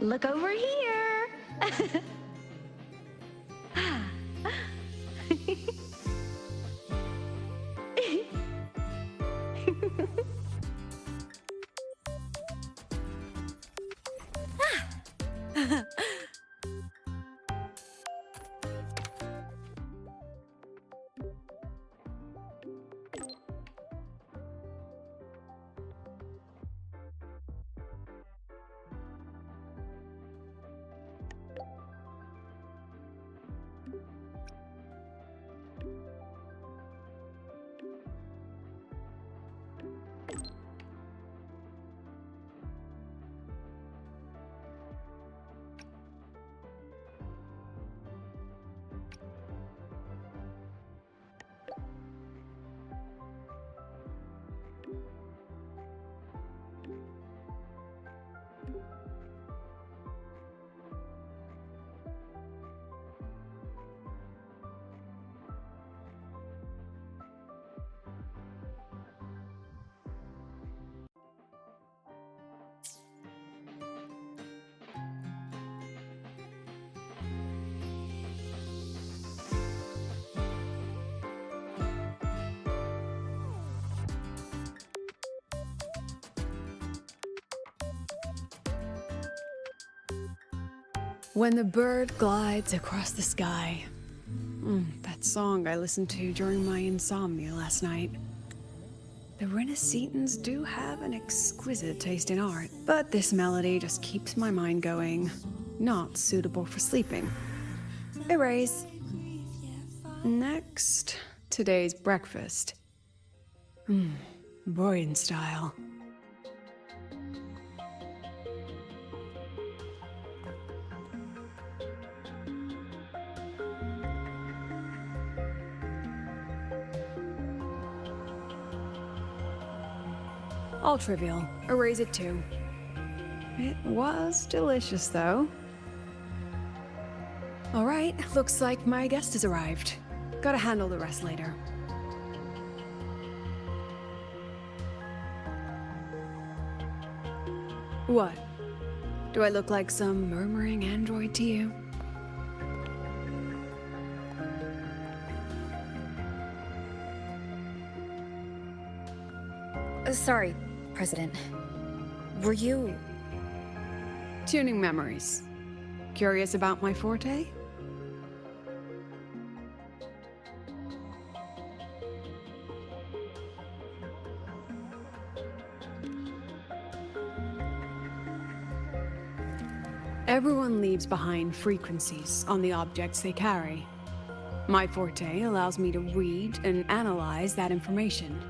Look over here! When the bird glides across the sky. That song I listened to during my insomnia last night. The Renaissance do have an exquisite taste in art, but this melody just keeps my mind going. Not suitable for sleeping. Erase. Next, today's breakfast. Boyan style. All trivial. Erase it too. It was delicious, though. Alright, looks like my guest has arrived. Gotta handle the rest later. What? Do I look like some murmuring android to you? Sorry, President. Were you... Tuning memories. Curious about my forte? Everyone leaves behind frequencies on the objects they carry. My forte allows me to read and analyze that information.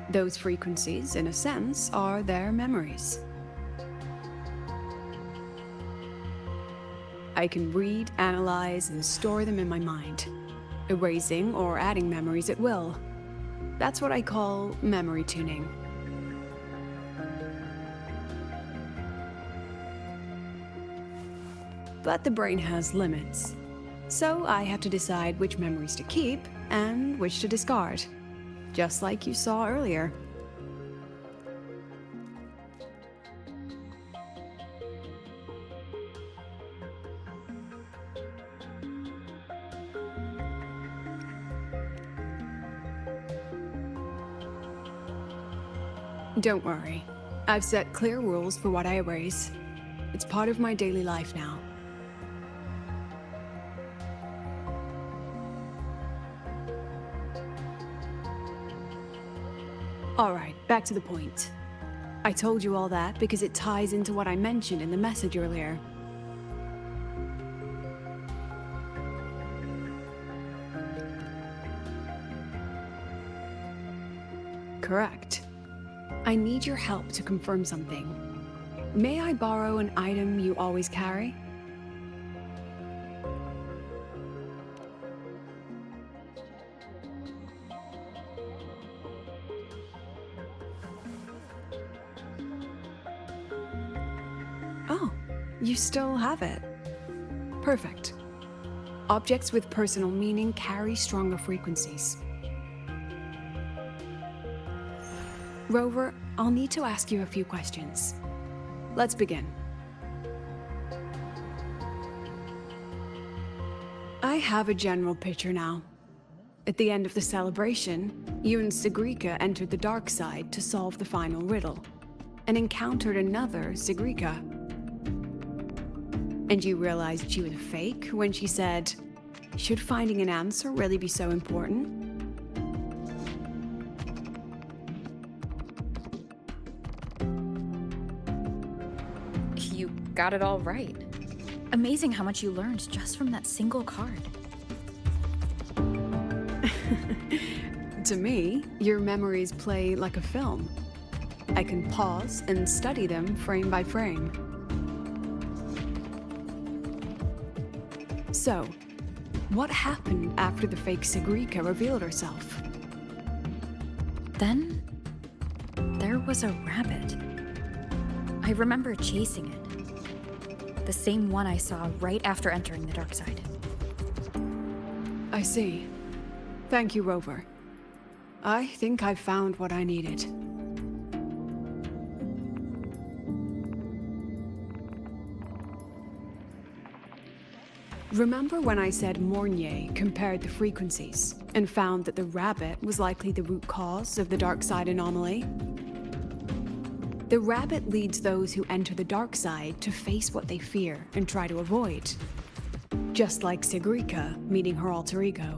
Those frequencies, in a sense, are their memories. I can read, analyze, and store them in my mind, erasing or adding memories at will. That's what I call memory tuning. But the brain has limits, so I have to decide which memories to keep and which to discard. Just like you saw earlier. Don't worry. I've set clear rules for what I erase. It's part of my daily life now. Alright, back to the point. I told you all that because it ties into what I mentioned in the message earlier. Correct. I need your help to confirm something. May I borrow an item you always carry? Oh, you still have it. Perfect. Objects with personal meaning carry stronger frequencies. Rover, I'll need to ask you a few questions. Let's begin. I have a general picture now. At the end of the celebration, you and Sigrika entered the dark side to solve the final riddle, and encountered another Sigrika. And you realized she was a fake when she said, "Should finding an answer really be so important?" You got it all right. Amazing how much you learned just from that single card. To me, your memories play like a film. I can pause and study them frame by frame. So, what happened after the fake Sigrika revealed herself? Then, there was a rabbit. I remember chasing it. The same one I saw right after entering the dark side. I see. Thank you, Rover. I think I found what I needed. Remember when I said Mornier compared the frequencies and found that the rabbit was likely the root cause of the dark side anomaly? The rabbit leads those who enter the dark side to face what they fear and try to avoid. Just like Sigrika meeting her alter ego.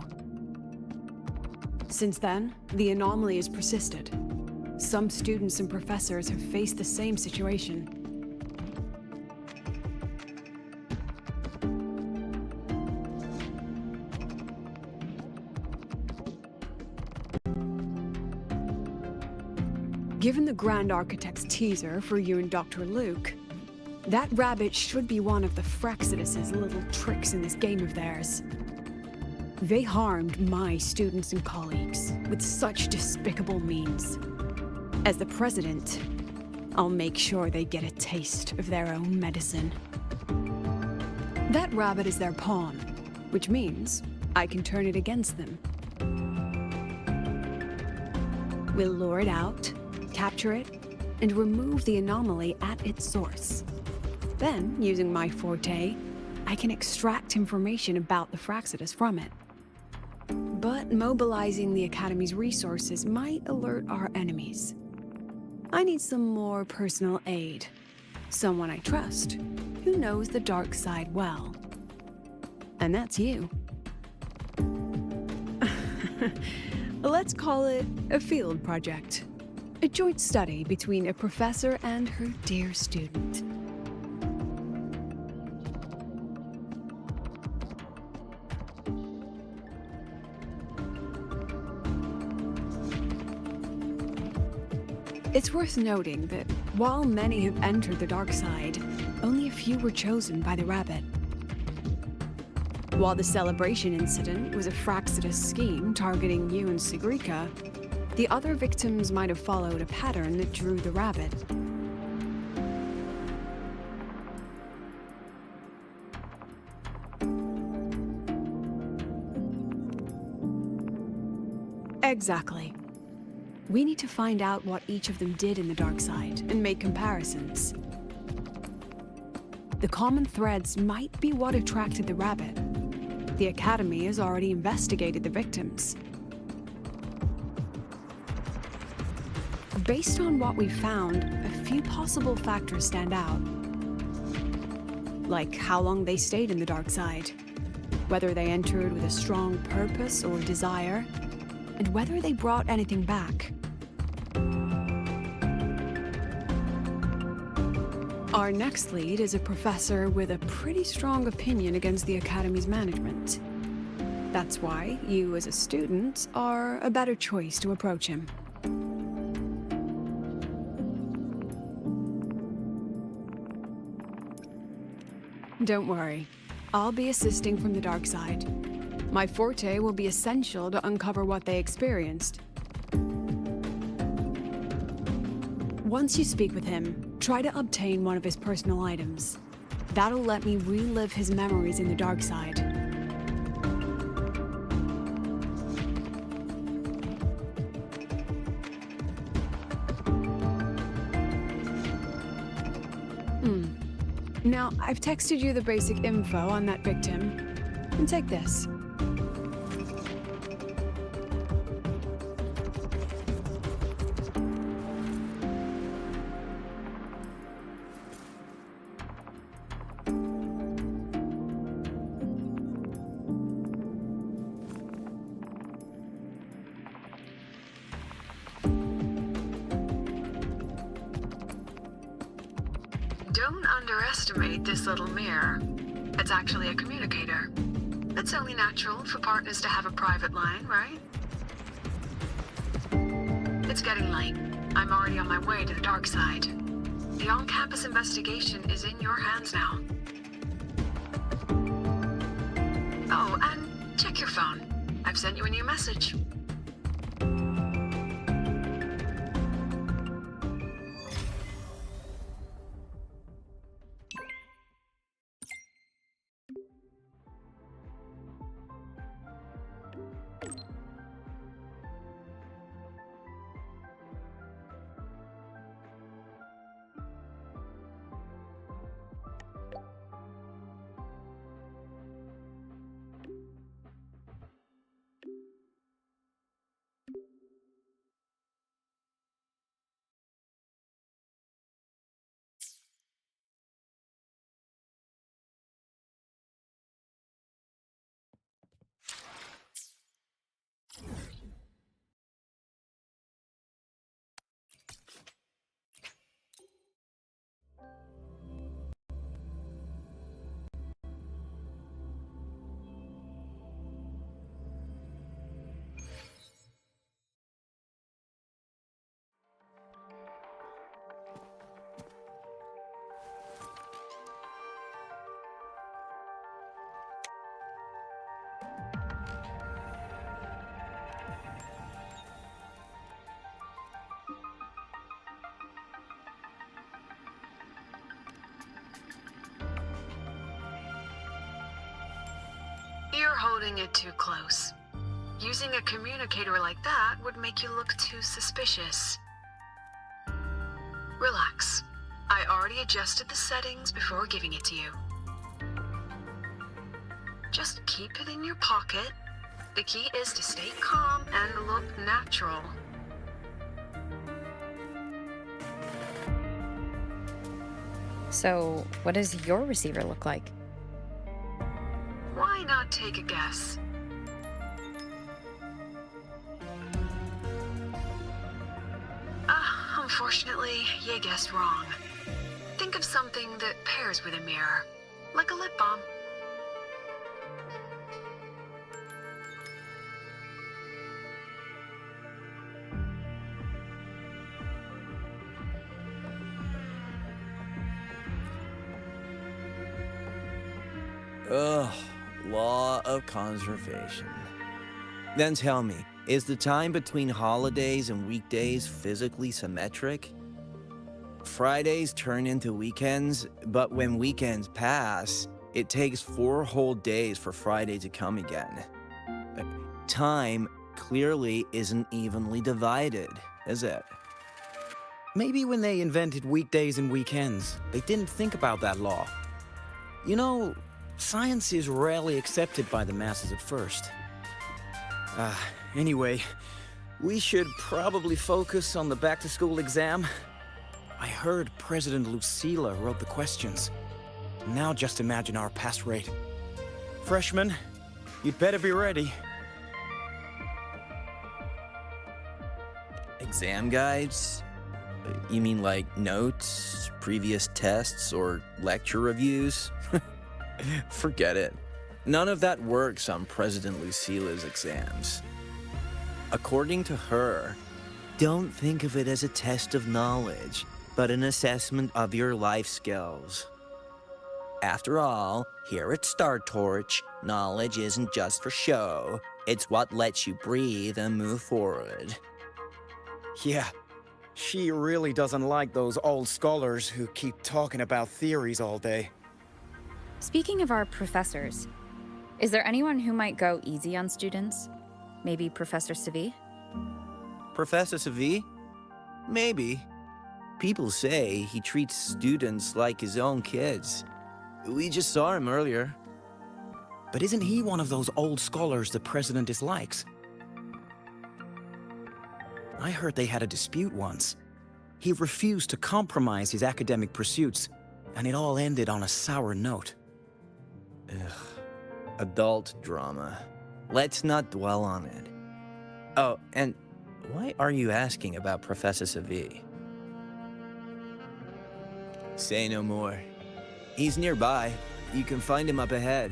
Since then, the anomaly has persisted. Some students and professors have faced the same situation. Given the Grand Architect's teaser for you and Dr. Luke, that rabbit should be one of the Fraxidus' little tricks in this game of theirs. They harmed my students and colleagues with such despicable means. As the president, I'll make sure they get a taste of their own medicine. That rabbit is their pawn, which means I can turn it against them. We'll lure it out, capture it, and remove the anomaly at its source. Then, using my forte, I can extract information about the Fraxidus from it. But mobilizing the Academy's resources might alert our enemies. I need some more personal aid. Someone I trust, who knows the dark side well. And that's you. Let's call it a field project. A joint study between a professor and her dear student. It's worth noting that while many have entered the dark side, only a few were chosen by the rabbit. While the celebration incident was a Fraxidus scheme targeting you and Sigrika, the other victims might have followed a pattern that drew the rabbit. Exactly. We need to find out what each of them did in the dark side and make comparisons. The common threads might be what attracted the rabbit. The Academy has already investigated the victims. Based on what we found, a few possible factors stand out. Like how long they stayed in the dark side, whether they entered with a strong purpose or desire, and whether they brought anything back. Our next lead is a professor with a pretty strong opinion against the Academy's management. That's why you, as a student, are a better choice to approach him. Don't worry, I'll be assisting from the dark side. My forte will be essential to uncover what they experienced. Once you speak with him, try to obtain one of his personal items. That'll let me relive his memories in the dark side. Now, I've texted you the basic info on that victim. And take this. Don't underestimate this little mirror. It's actually a communicator. It's only natural for partners to have a private line, right? It's getting late. I'm already on my way to the dark side. The on-campus investigation is in your hands now. Oh, and check your phone. I've sent you a new message. You're holding it too close. Using a communicator like that would make you look too suspicious. Relax. I already adjusted the settings before giving it to you. Just keep it in your pocket. The key is to stay calm and look natural. So, what does your receiver look like? Why not take a guess? Unfortunately, you guessed wrong. Think of something that pairs with a mirror, like a lip balm. Ugh, law of conservation. Then tell me, is the time between holidays and weekdays physically symmetric? Fridays turn into weekends, but when weekends pass, it takes 4 whole days for Friday to come again. Time clearly isn't evenly divided, is it? Maybe when they invented weekdays and weekends, they didn't think about that law. You know, science is rarely accepted by the masses at first. Anyway, we should probably focus on the back-to-school exam. I heard President Lucila wrote the questions. Now just imagine our pass rate. Freshmen, you'd better be ready. Exam guides? You mean like notes, previous tests, or lecture reviews? Forget it. None of that works on President Lucila's exams. According to her, don't think of it as a test of knowledge, but an assessment of your life skills. After all, here at Star Torch, knowledge isn't just for show. It's what lets you breathe and move forward. Yeah, she really doesn't like those old scholars who keep talking about theories all day. Speaking of our professors, is there anyone who might go easy on students? Maybe Professor Savi? Professor Savi? Maybe. People say he treats students like his own kids. We just saw him earlier. But isn't he one of those old scholars the president dislikes? I heard they had a dispute once. He refused to compromise his academic pursuits, and it all ended on a sour note. Ugh. Adult drama. Let's not dwell on it. Oh, and why are you asking about Professor Savi? Say no more. He's nearby. You can find him up ahead.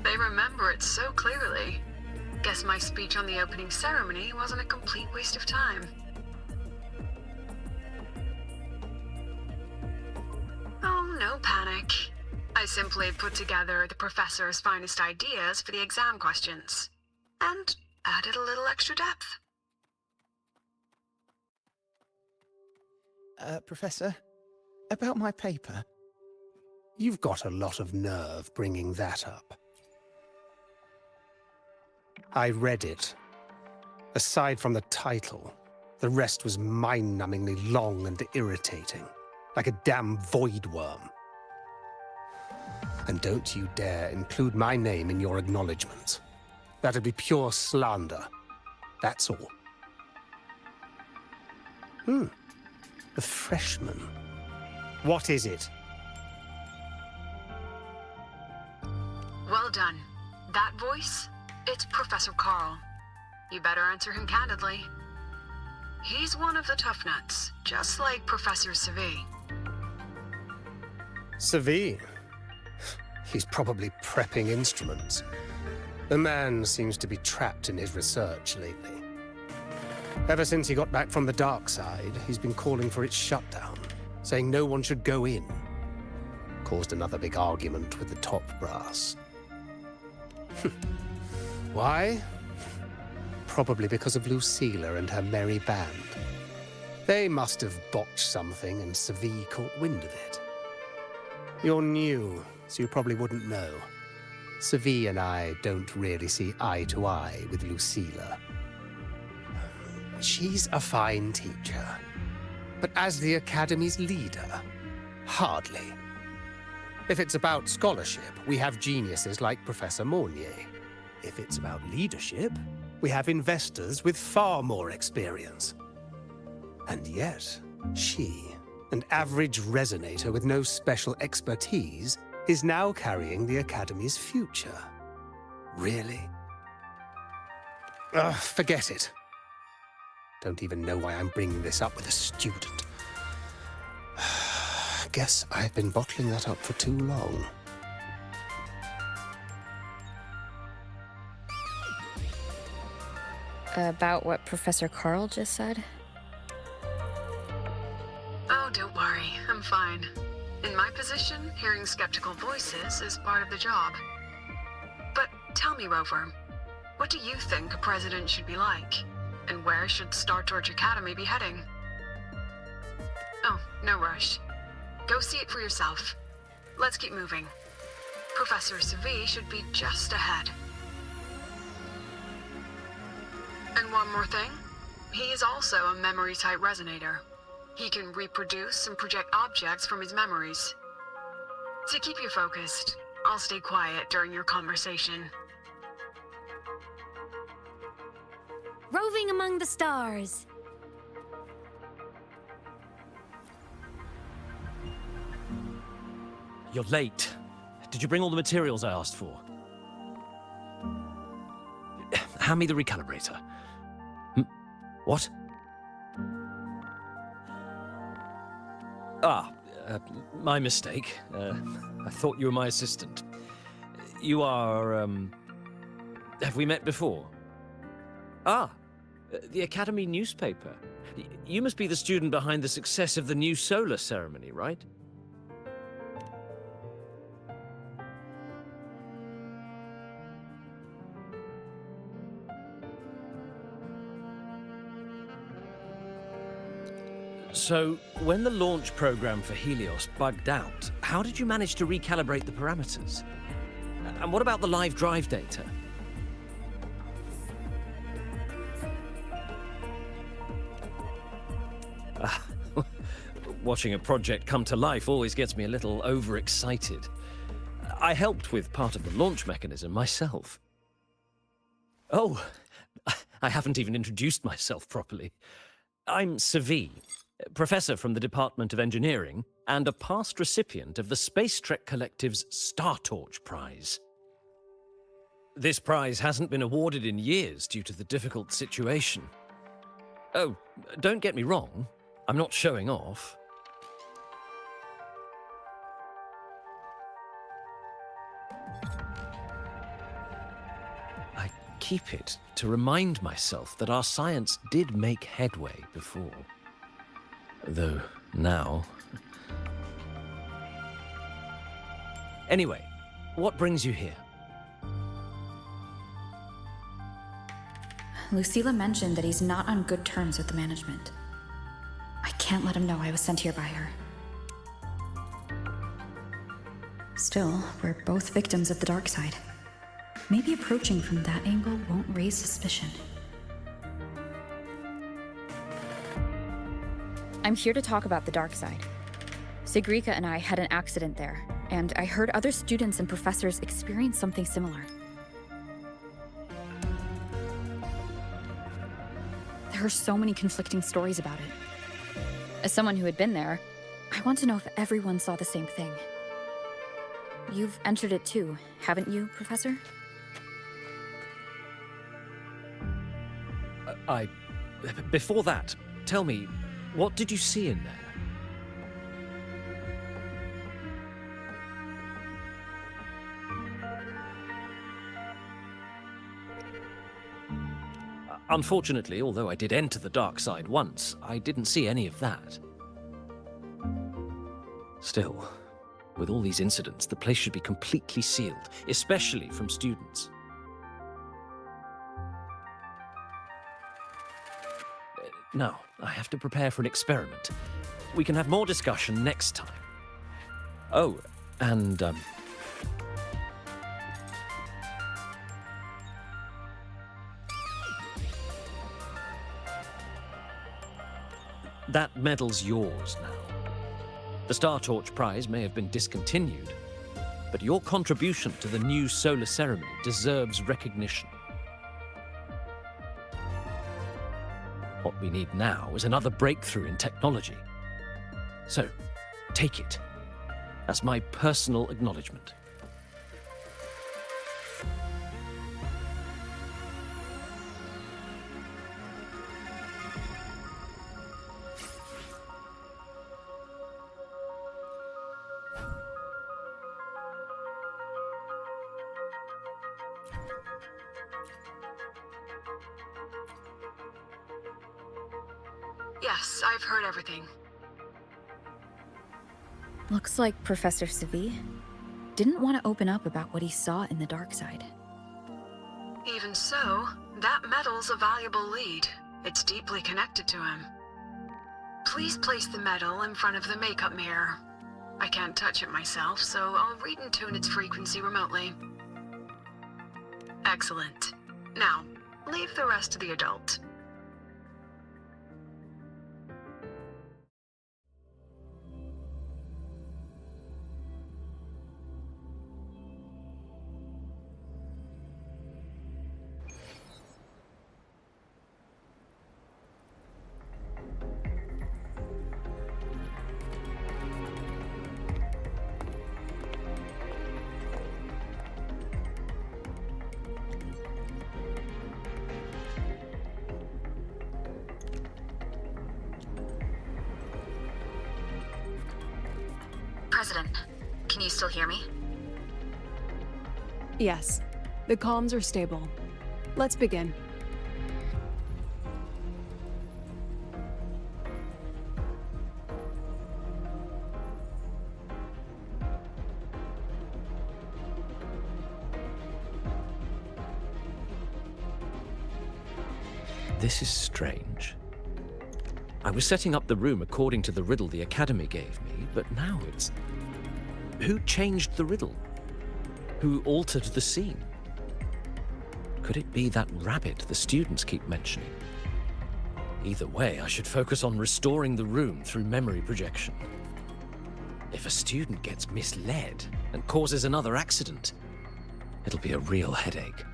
They remember it so clearly. Guess my speech on the opening ceremony wasn't a complete waste of time. Oh, no panic. I simply put together the professor's finest ideas for the exam questions, and added a little extra depth. Professor, about my paper. You've got a lot of nerve bringing that up. I read it. Aside from the title, the rest was mind-numbingly long and irritating, like a damn void worm. And don't you dare include my name in your acknowledgements. That'd be pure slander. That's all. The freshman. What is it? Well done. That voice? It's Professor Carl. You better answer him candidly. He's one of the tough nuts, just like Professor Savi. Savi? He's probably prepping instruments. The man seems to be trapped in his research lately. Ever since he got back from the dark side, he's been calling for its shutdown, saying no one should go in. Caused another big argument with the top brass. Why? Probably because of Lucilla and her merry band. They must have botched something and Savi caught wind of it. You're new, so you probably wouldn't know. Savi and I don't really see eye to eye with Lucilla. She's a fine teacher, but as the Academy's leader, hardly. If it's about scholarship, we have geniuses like Professor Mornier. If it's about leadership, we have investors with far more experience. And yet, she, an average resonator with no special expertise, is now carrying the Academy's future. Really? Forget it. Don't even know why I'm bringing this up with a student. Guess I've been bottling that up for too long. About what Professor Carl just said? Oh, don't worry. I'm fine. In my position, hearing skeptical voices is part of the job. But tell me, Rover, what do you think a president should be like? And where should Star Torch Academy be heading? Oh, no rush. Go see it for yourself. Let's keep moving. Professor Savi should be just ahead. And one more thing. He is also a memory-type resonator. He can reproduce and project objects from his memories. To keep you focused, I'll stay quiet during your conversation. Roving among the stars. You're late. Did you bring all the materials I asked for? Hand me the recalibrator. What? My mistake. I thought you were my assistant. You are, have we met before? The Academy newspaper. You must be the student behind the success of the new solar ceremony, right? So, when the launch program for Helios bugged out, how did you manage to recalibrate the parameters? And what about the live drive data? Watching a project come to life always gets me a little overexcited. I helped with part of the launch mechanism myself. Oh, I haven't even introduced myself properly. I'm Savi, professor from the Department of Engineering and a past recipient of the Space Trek Collective's Star Torch Prize. This prize hasn't been awarded in years due to the difficult situation. Oh, don't get me wrong, I'm not showing off. I keep it to remind myself that our science did make headway before. Though now... Anyway, what brings you here? Lucila mentioned that he's not on good terms with the management. I can't let him know I was sent here by her. Still, we're both victims of the dark side. Maybe approaching from that angle won't raise suspicion. I'm here to talk about the dark side. Sigrika and I had an accident there, and I heard other students and professors experience something similar. There are so many conflicting stories about it. As someone who had been there, I want to know if everyone saw the same thing. You've entered it too, haven't you, Professor? Before that, tell me, what did you see in there? Unfortunately, although I did enter the dark side once, I didn't see any of that. Still, with all these incidents, the place should be completely sealed, especially from students. Now, I have to prepare for an experiment. We can have more discussion next time. Oh, and, that medal's yours now. The Star Torch Prize may have been discontinued, but your contribution to the new solar ceremony deserves recognition. What we need now is another breakthrough in technology. So, take it as my personal acknowledgement. Yes, I've heard everything. Looks like Professor Savi didn't want to open up about what he saw in the dark side. Even so, that medal's a valuable lead. It's deeply connected to him. Please place the medal in front of the makeup mirror. I can't touch it myself, so I'll read and tune its frequency remotely. Excellent. Now, leave the rest to the adult. President, can you still hear me? Yes, the comms are stable. Let's begin. This is strange. I was setting up the room according to the riddle the Academy gave me, but now it's... Who changed the riddle? Who altered the scene? Could it be that rabbit the students keep mentioning? Either way, I should focus on restoring the room through memory projection. If a student gets misled and causes another accident, it'll be a real headache.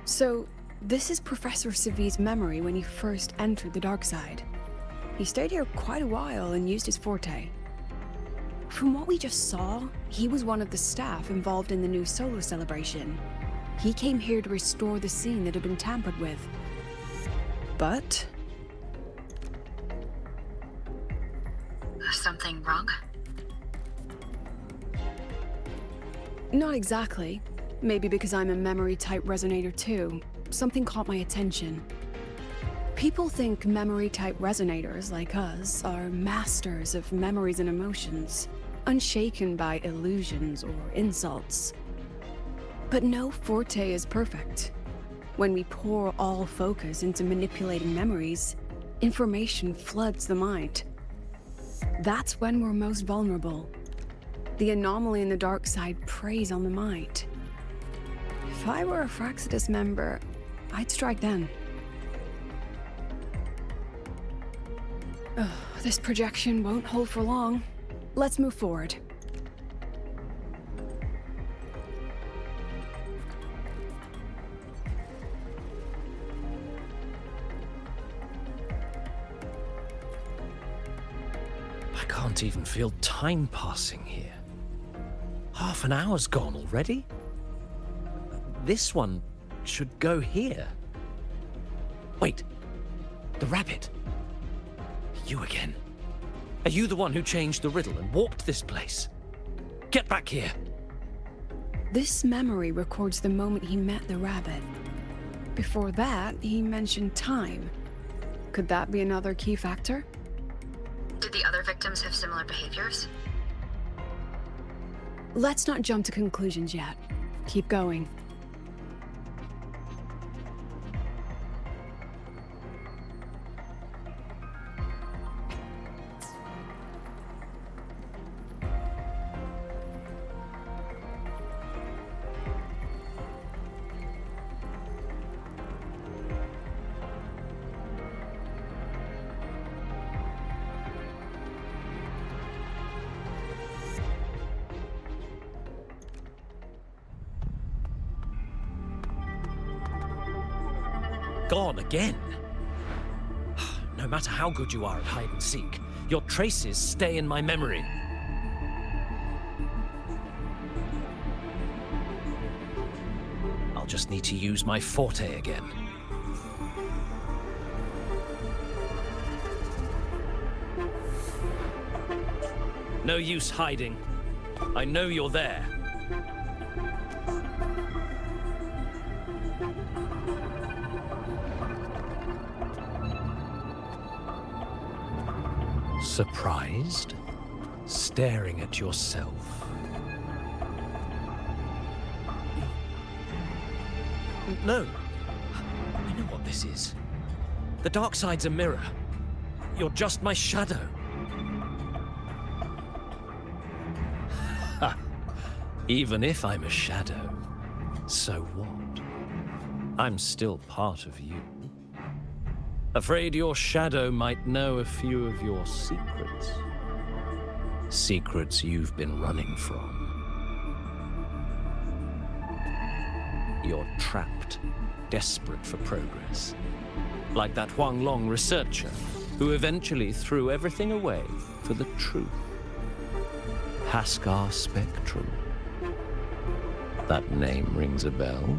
So, this is Professor Savi's memory when he first entered the dark side. He stayed here quite a while and used his forte. From what we just saw, he was one of the staff involved in the new solo celebration. He came here to restore the scene that had been tampered with. But Something wrong? not exactly. Maybe because I'm a memory-type resonator too. Something caught my attention. People think memory-type resonators like us are masters of memories and emotions, unshaken by illusions or insults. But no forte is perfect. When we pour all focus into manipulating memories, information floods the mind. That's when we're most vulnerable. The anomaly in the dark side preys on the mind. If I were a Fraxidus member, I'd strike then. Ugh, this projection won't hold for long. Let's move forward. I can't even feel time passing here. Half an hour's gone already? This one should go here. Wait, the rabbit. You again. Are you the one who changed the riddle and warped this place? Get back here. This memory records the moment he met the rabbit. Before that, he mentioned time. Could that be another key factor? Did the other victims have similar behaviors? Let's not jump to conclusions yet. Keep going. Gone again. No matter how good you are at hide and seek, your traces stay in my memory. I'll just need to use my forte again. No use hiding. I know you're there. Surprised? Staring at yourself? No. I know what this is. The dark side's a mirror. You're just my shadow. Ha! Even if I'm a shadow, so what? I'm still part of you. Afraid your shadow might know a few of your secrets. Secrets you've been running from. You're trapped, desperate for progress. Like that Huang Long researcher, who eventually threw everything away for the truth. Haskar Spectrum. That name rings a bell?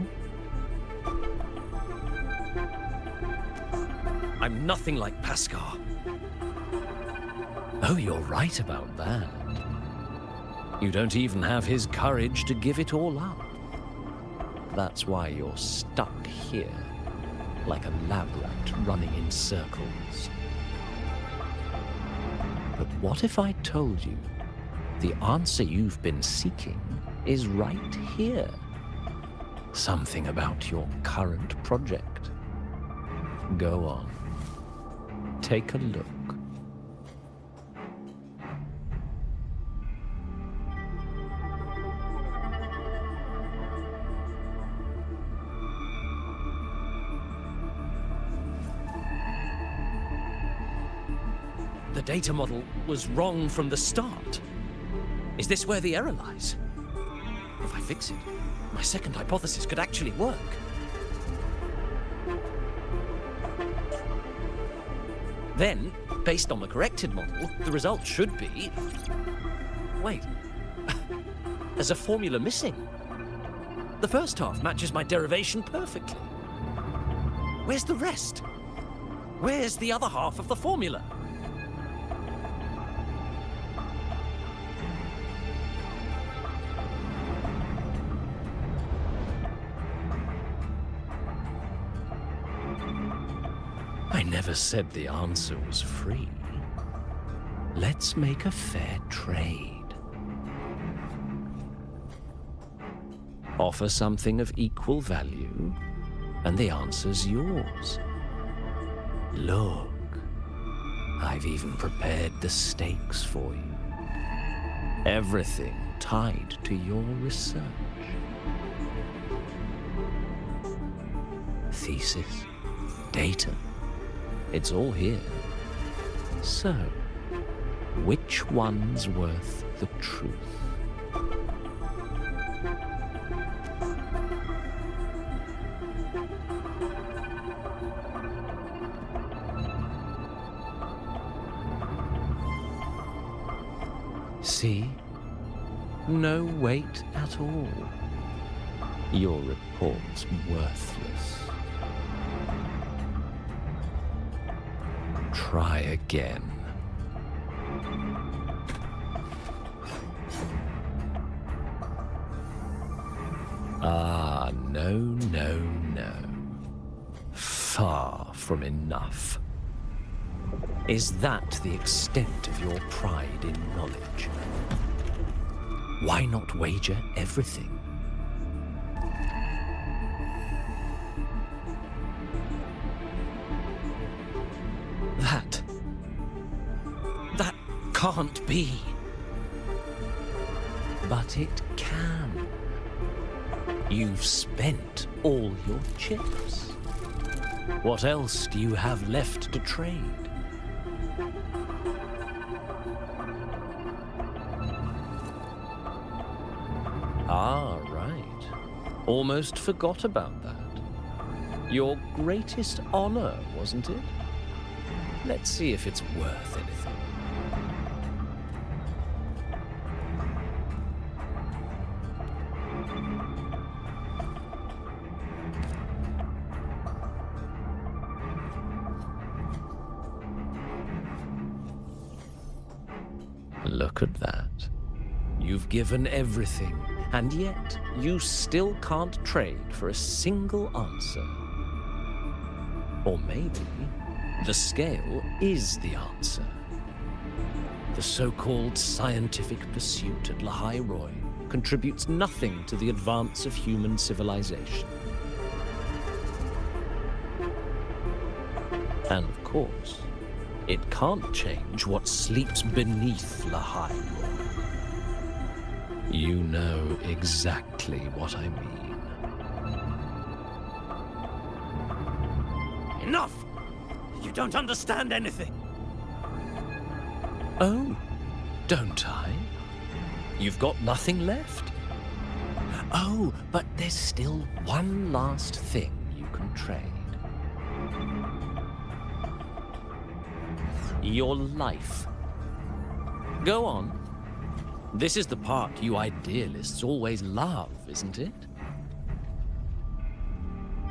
I'm nothing like Paskar. Oh, you're right about that. You don't even have his courage to give it all up. That's why you're stuck here, like a lab rat running in circles. But what if I told you the answer you've been seeking is right here? Something about your current project. Go on. Take a look. the data model was wrong from the start. Is this where the error lies? If I fix it, my second hypothesis could actually work. Then, based on the corrected model, the result should be... Wait. There's a formula missing. The first half matches my derivation perfectly. Where's the rest? Where's the other half of the formula? I never said the answer was free. Let's make a fair trade. Offer something of equal value, and the answer's yours. Look, I've even prepared the stakes for you. Everything tied to your research. Thesis, data, it's all here. So, which one's worth the truth? See? No weight at all. Your report's worthless. Try again. Ah, no, no, no. Far from enough. Is that the extent of your pride in knowledge? Why not wager everything? That can't be. But it can. You've spent all your chips. What else do you have left to trade? Ah, right. Almost forgot about that. Your greatest honor, wasn't it? Let's see if it's worth anything. Look at that. You've given everything, and yet you still can't trade for a single answer. Or maybe the scale is the answer. The so-called scientific pursuit at Lahai-Roi contributes nothing to the advance of human civilization. And of course, it can't change what sleeps beneath Lahai-Roi. You know exactly what I mean. Enough! You don't understand anything. Oh, don't I? You've got nothing left? Oh, but there's still one last thing you can trade. Your life. Go on. This is the part you idealists always love, isn't it?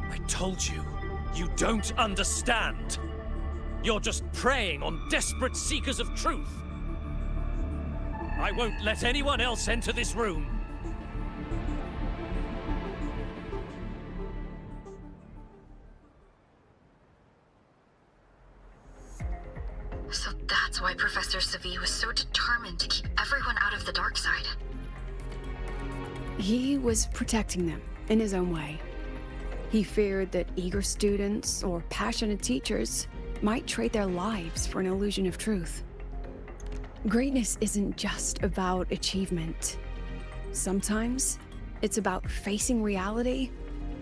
I told you, you don't understand. You're just preying on desperate seekers of truth. I won't let anyone else enter this room. So that's why Professor Savi was so determined to keep everyone out of the dark side. He was protecting them in his own way. He feared that eager students or passionate teachers might trade their lives for an illusion of truth. Greatness isn't just about achievement. Sometimes it's about facing reality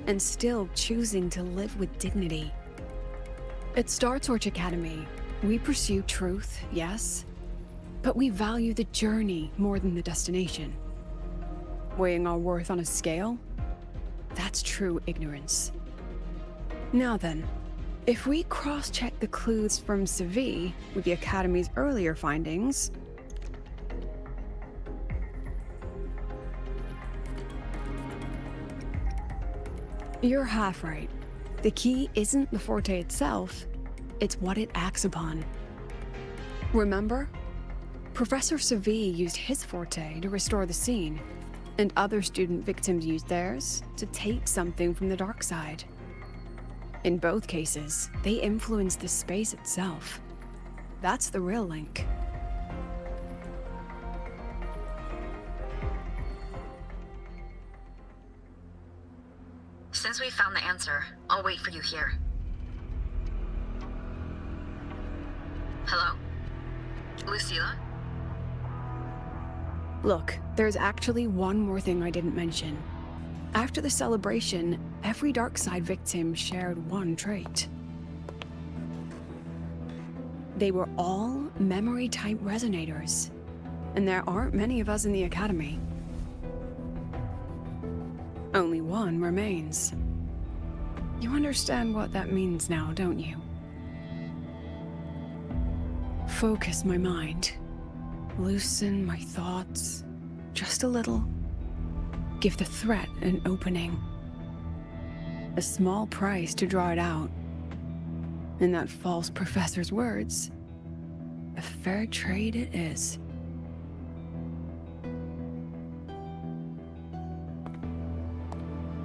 and still choosing to live with dignity. At Star Torch Academy, We pursue truth, yes, but we value the journey more than the destination. Weighing our worth on a scale? That's true ignorance. Now then, if we cross-check the clues from Sevi with the Academy's earlier findings... You're half right. The key isn't the forte itself, it's what it acts upon. Remember? Professor Sevi used his forte to restore the scene, and other student victims used theirs to take something from the dark side. In both cases, they influenced the space itself. That's the real link. Since we found the answer, I'll wait for you here. Hello? Lucilla? Look, there's actually one more thing I didn't mention. After the celebration, every dark side victim shared one trait. They were all memory-type resonators, and there aren't many of us in the Academy. Only one remains. You understand what that means now, don't you? Focus my mind. Loosen my thoughts. Just a little. Give the threat an opening. A small price to draw it out. In that false professor's words, a fair trade it is.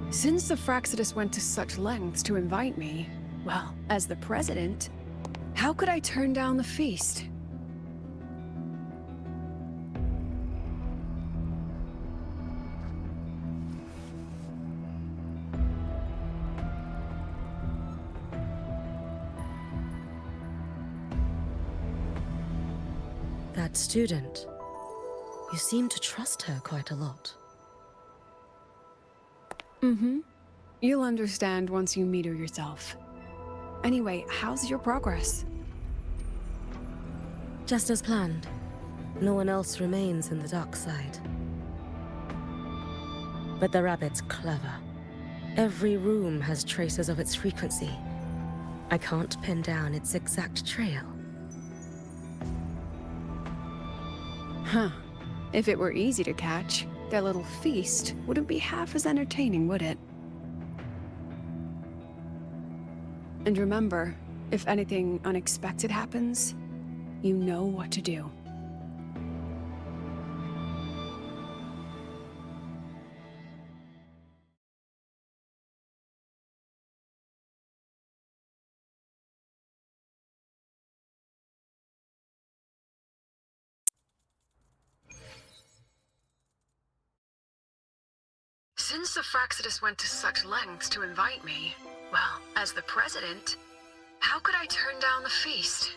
Since the Fraxidus went to such lengths to invite me, well, as the president, how could I turn down the feast? That student. You seem to trust her quite a lot. Mm-hmm. You'll understand once you meet her yourself. Anyway, how's your progress? Just as planned. No one else remains in the dark side. But the rabbit's clever. Every room has traces of its frequency. I can't pin down its exact trail. Huh. If it were easy to catch, their little feast wouldn't be half as entertaining, would it? And remember, if anything unexpected happens, you know what to do. Since the Fraxidus went to such lengths to invite me, well, as the president, how could I turn down the feast?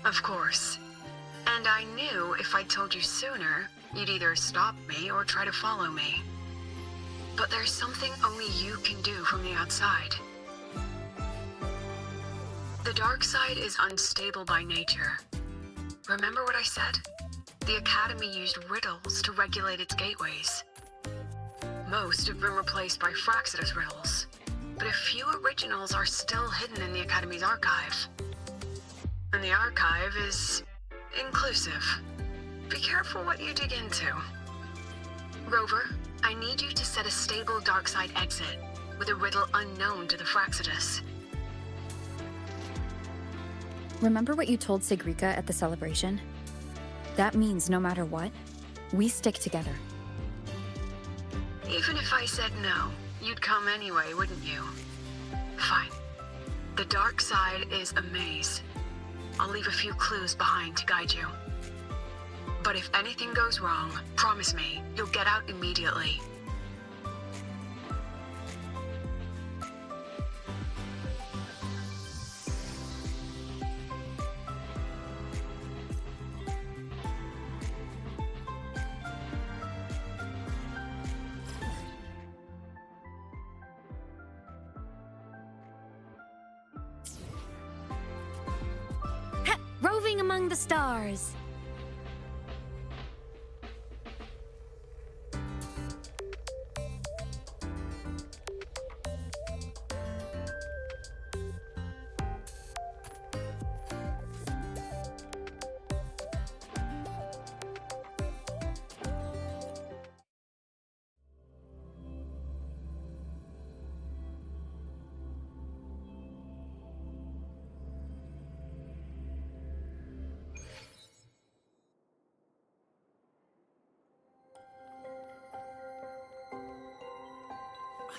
Of course. And I knew if I'd told you sooner, you'd either stop me or try to follow me. But there's something only you can do from the outside. The dark side is unstable by nature. Remember what I said? The Academy used riddles to regulate its gateways. Most have been replaced by Fraxidus riddles, but a few originals are still hidden in the Academy's archive. And the archive is inclusive. Be careful what you dig into. Rover, I need you to set a stable dark side exit with a riddle unknown to the Fraxidus. Remember what you told Sigrika at the celebration? That means no matter what, we stick together. Even if I said no, you'd come anyway, wouldn't you? Fine. The dark side is a maze. I'll leave a few clues behind to guide you. But if anything goes wrong, promise me, you'll get out immediately. among the stars.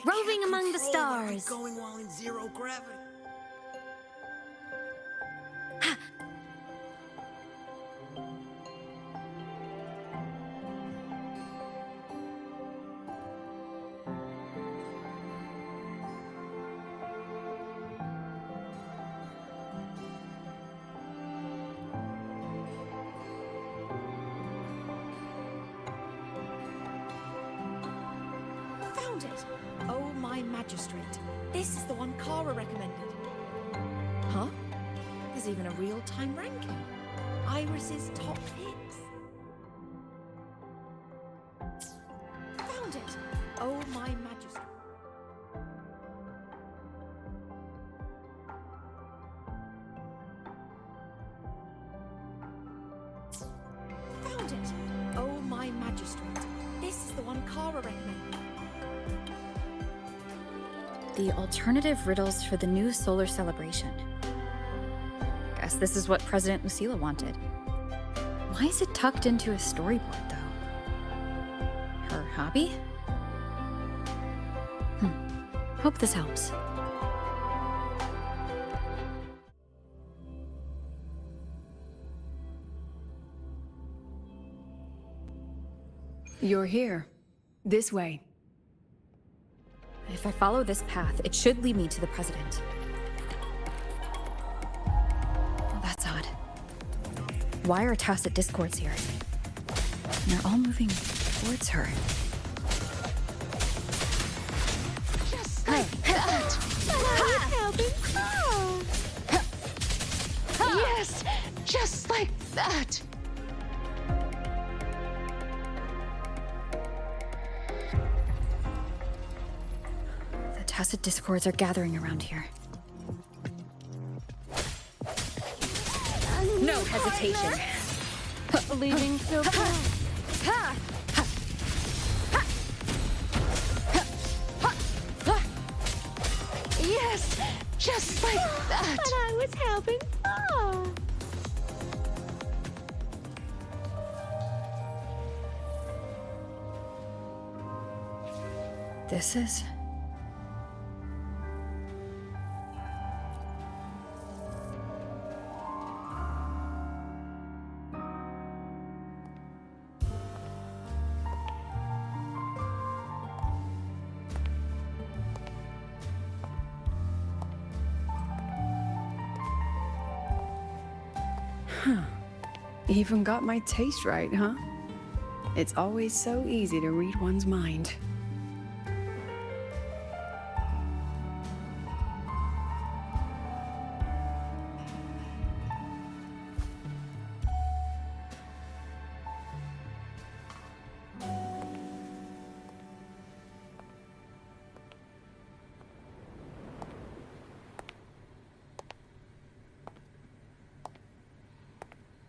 Roving among the stars. Going while in zero gravity. Found it! Oh, my magistrate. This is the one Kara recommended. Huh? There's even a real-time ranking. Iris's top picks. Found it! Oh, my magistrate. Found it! Oh, my magistrate. This is the one Kara recommended. The alternative riddles for the new solar celebration. Guess this is what President Lucila wanted. Why is it tucked into a storyboard, though? Her hobby? Hope this helps. You're here. This way. If I follow this path, it should lead me to the president. Well, that's odd. Why are tacit discords here? And they're all moving towards her. Just like that. Yes, just like that. The tacit discords are gathering around here. No hesitation. Leaving so Yes, just like that. But I was helping. This is... Even got my taste right, huh? It's always so easy to read one's mind.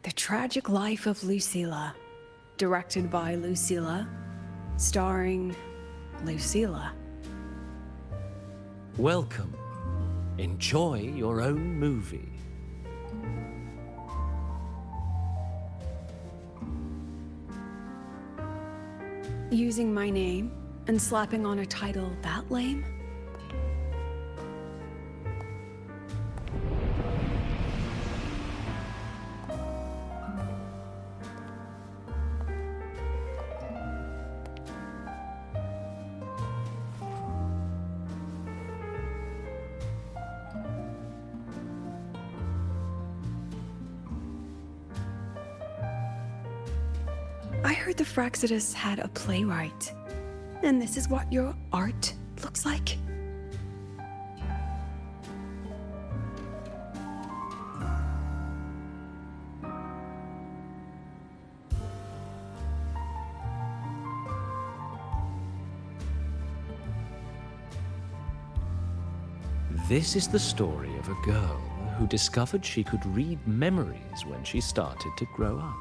The Tragic Life of Lucila. Directed by Lucila. Starring Lucila. Welcome. Enjoy your own movie. Using my name and slapping on a title that lame? I heard the Fraxidus had a playwright. And this is what your art looks like? This is the story of a girl who discovered she could read memories when she started to grow up.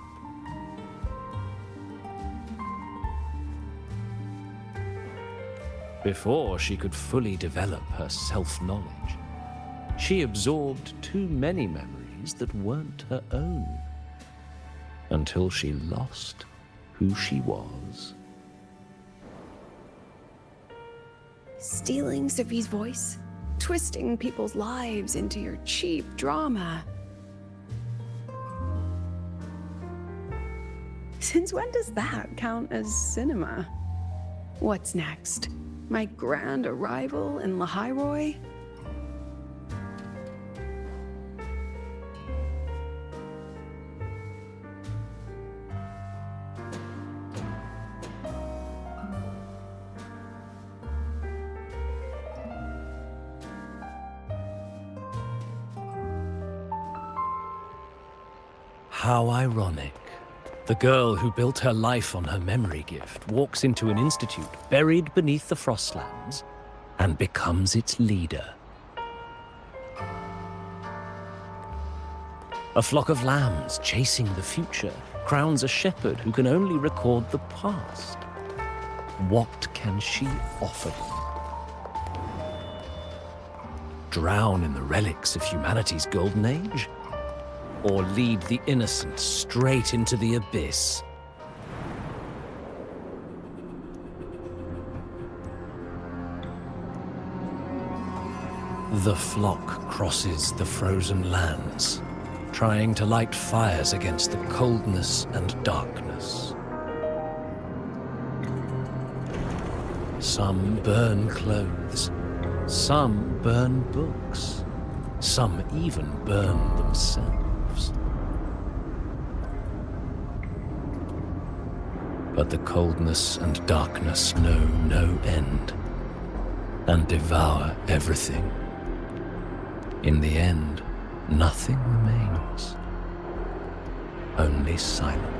Before she could fully develop her self-knowledge, she absorbed too many memories that weren't her own, until she lost who she was. Stealing Sophie's voice? Twisting people's lives into your cheap drama? Since when does that count as cinema? What's next? My grand arrival in Lahai-Roi? How ironic. The girl who built her life on her memory gift walks into an institute buried beneath the Frostlands and becomes its leader. A flock of lambs chasing the future crowns a shepherd who can only record the past. What can she offer them? Drown in the relics of humanity's golden age? Or lead the innocent straight into the abyss? The flock crosses the frozen lands, trying to light fires against the coldness and darkness. Some burn clothes, some burn books, some even burn themselves. But the coldness and darkness know no end, and devour everything. In the end, nothing remains, only silence.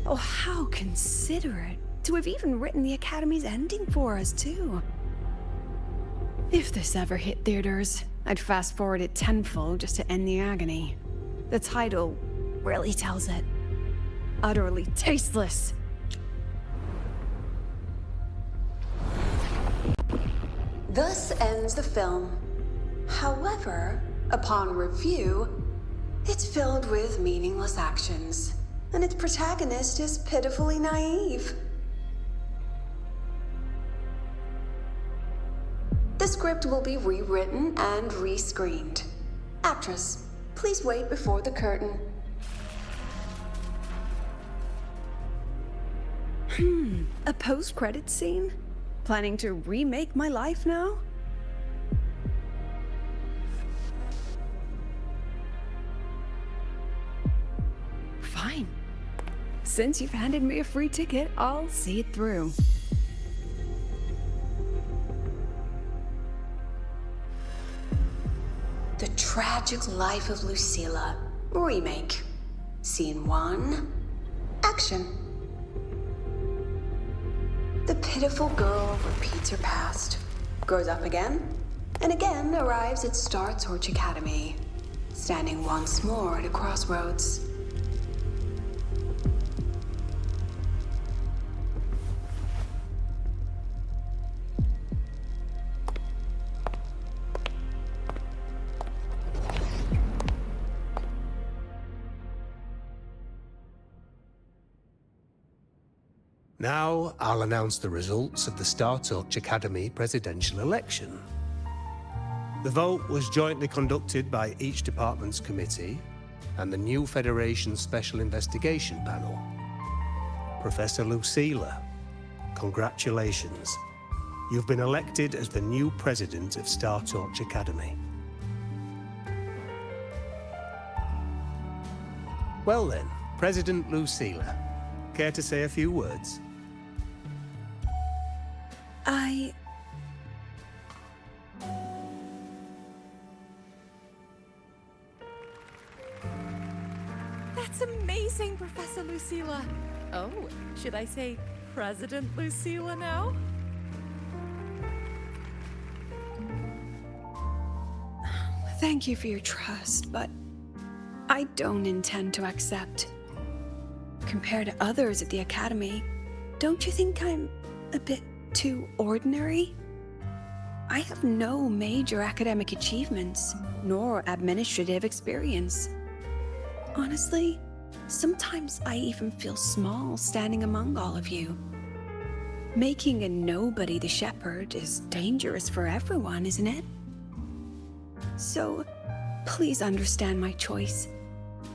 Oh, how considerate to have even written the Academy's ending for us, too. If this ever hit theaters, I'd fast forward it tenfold just to end the agony. The title really tells it. Utterly tasteless. Thus ends the film. However, upon review, it's filled with meaningless actions, and its protagonist is pitifully naive. The script will be rewritten and rescreened. Actress, please wait before the curtain. A post-credits scene? Planning to remake my life now? Fine. Since you've handed me a free ticket, I'll see it through. The Tragic Life of Lucilla, remake. Scene 1, action. The pitiful girl repeats her past, grows up again, and again arrives at Star Torch Academy, standing once more at a crossroads. Now, I'll announce the results of the Star Torch Academy presidential election. The vote was jointly conducted by each department's committee and the new Federation Special Investigation Panel. Professor Lucilla, congratulations. You've been elected as the new president of Star Torch Academy. Well then, President Lucilla, Care to say a few words? That's amazing, Professor Lucilla. Oh, should I say President Lucilla now? Thank you for your trust, but I don't intend to accept. Compared to others at the Academy, don't you think I'm a bit too ordinary? I have no major academic achievements, nor administrative experience. Honestly, sometimes I even feel small standing among all of you. Making a nobody the shepherd is dangerous for everyone, isn't it? So, please understand my choice.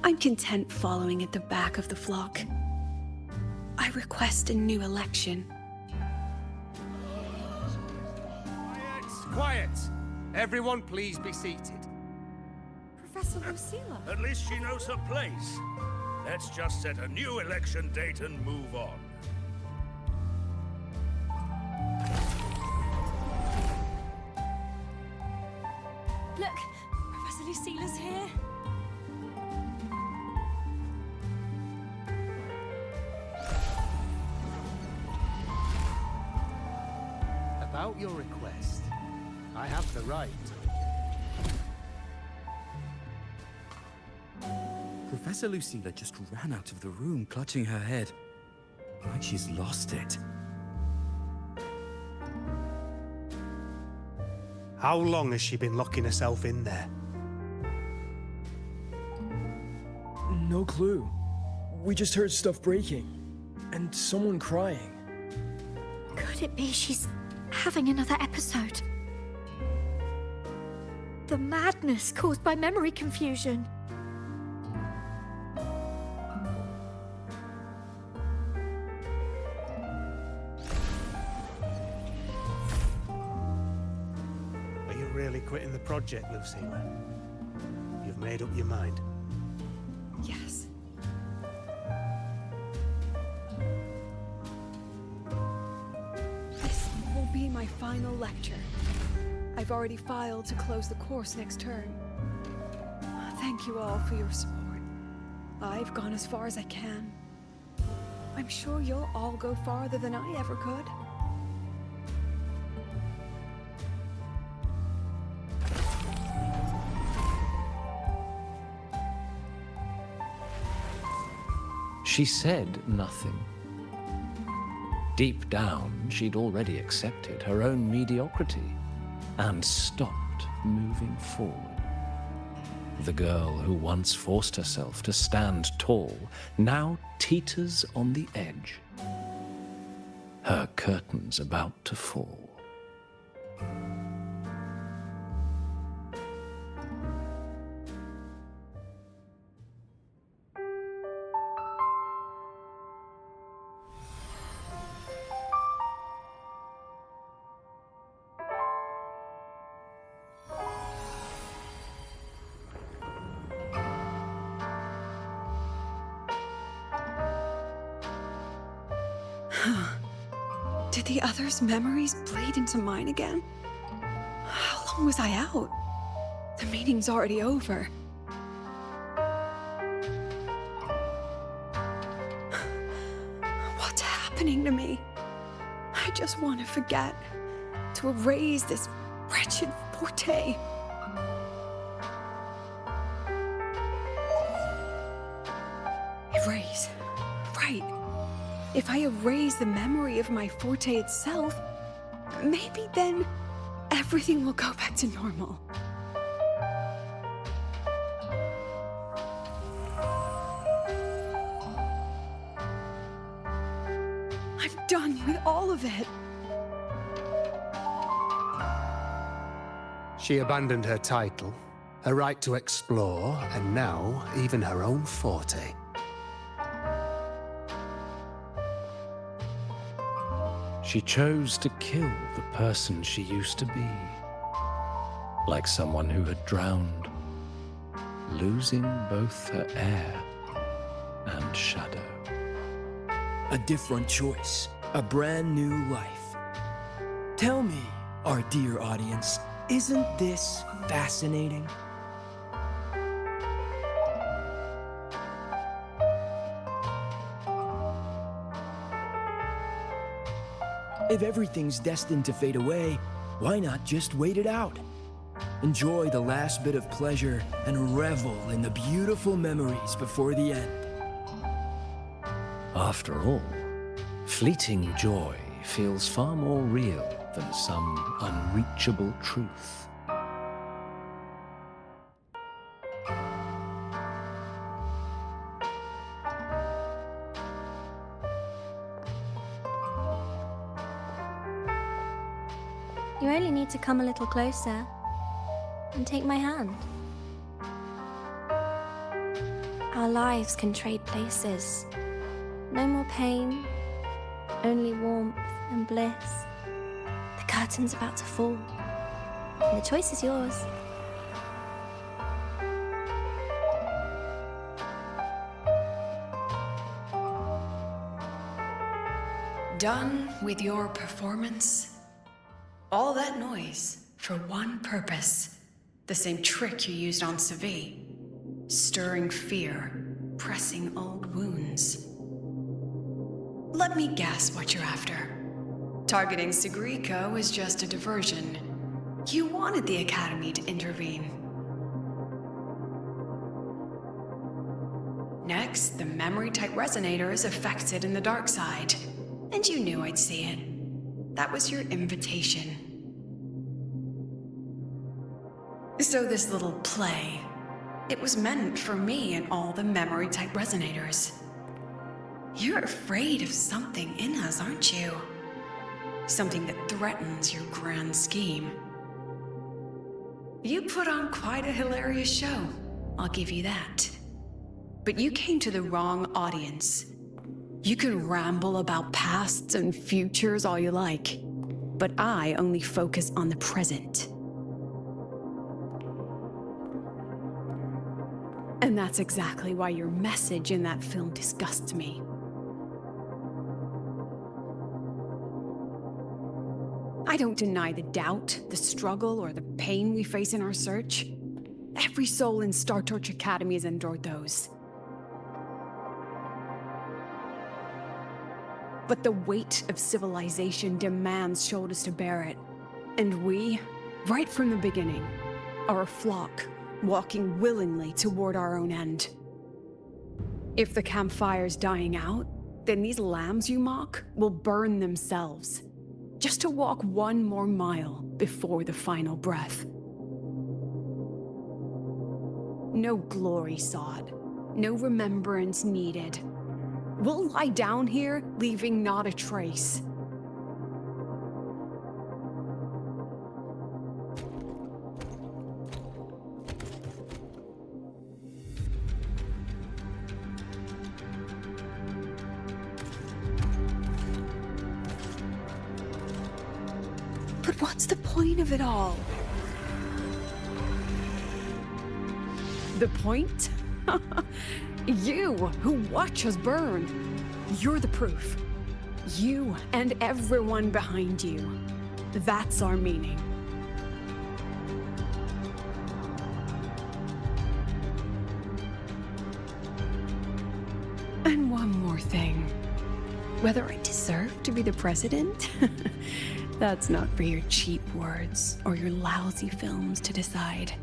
I'm content following at the back of the flock. I request a new election. Quiet! Everyone please be seated. Professor Lucilla. At least she knows her place. Let's just set a new election date and move on. Look, Professor Lucilla's here. About your request, I have the right. Professor Lucilla just ran out of the room, clutching her head. Like she's lost it. How long has she been locking herself in there? No clue. We just heard stuff breaking. And someone crying. Could it be she's having another episode? The madness caused by memory confusion. Are you really quitting the project, Lucilla? You've made up your mind? Yes. This will be my final lecture. I've already filed to close the course next term. Thank you all for your support. I've gone as far as I can. I'm sure you'll all go farther than I ever could. She said nothing. Deep down, she'd already accepted her own mediocrity and stopped moving forward. The girl who once forced herself to stand tall now teeters on the edge. Her curtains about to fall. Did the others' memories bleed into mine again? How long was I out? The meeting's already over. What's happening to me? I just want to forget. To erase this wretched forte. Erase. Right. If I erase the memory of my forte itself, maybe then everything will go back to normal. I'm done with all of it. She abandoned her title, her right to explore, and now even her own forte. She chose to kill the person she used to be. Like someone who had drowned, losing both her air and shadow. A different choice. A brand new life. Tell me, our dear audience, isn't this fascinating? If everything's destined to fade away, why not just wait it out? Enjoy the last bit of pleasure and revel in the beautiful memories before the end. After all, fleeting joy feels far more real than some unreachable truth. You only need to come a little closer and take my hand. Our lives can trade places. No more pain, only warmth and bliss. The curtain's about to fall, and the choice is yours. Done with your performance? All that noise for one purpose. The same trick you used on Savi. Stirring fear, pressing old wounds. Let me guess what you're after. Targeting Sigrika was just a diversion. You wanted the Academy to intervene. Next, the memory-type resonator is affected in the dark side. And you knew I'd see it. That was your invitation. So this little play, it was meant for me and all the memory-type resonators. You're afraid of something in us, aren't you? Something that threatens your grand scheme. You put on quite a hilarious show, I'll give you that. But you came to the wrong audience. You can ramble about pasts and futures all you like, but I only focus on the present. And that's exactly why your message in that film disgusts me. I don't deny the doubt, the struggle, or the pain we face in our search. Every soul in Star Torch Academy has endured those. But the weight of civilization demands shoulders to bear it. And we, right from the beginning, are a flock, walking willingly toward our own end. If the campfire's dying out, then these lambs you mock will burn themselves, just to walk one more mile before the final breath. No glory sought, no remembrance needed. We'll lie down here, leaving not a trace. But what's the point of it all? The point? You, who watch us burn. You're the proof. You and everyone behind you. That's our meaning. And one more thing. Whether I deserve to be the president? That's not for your cheap words or your lousy films to decide.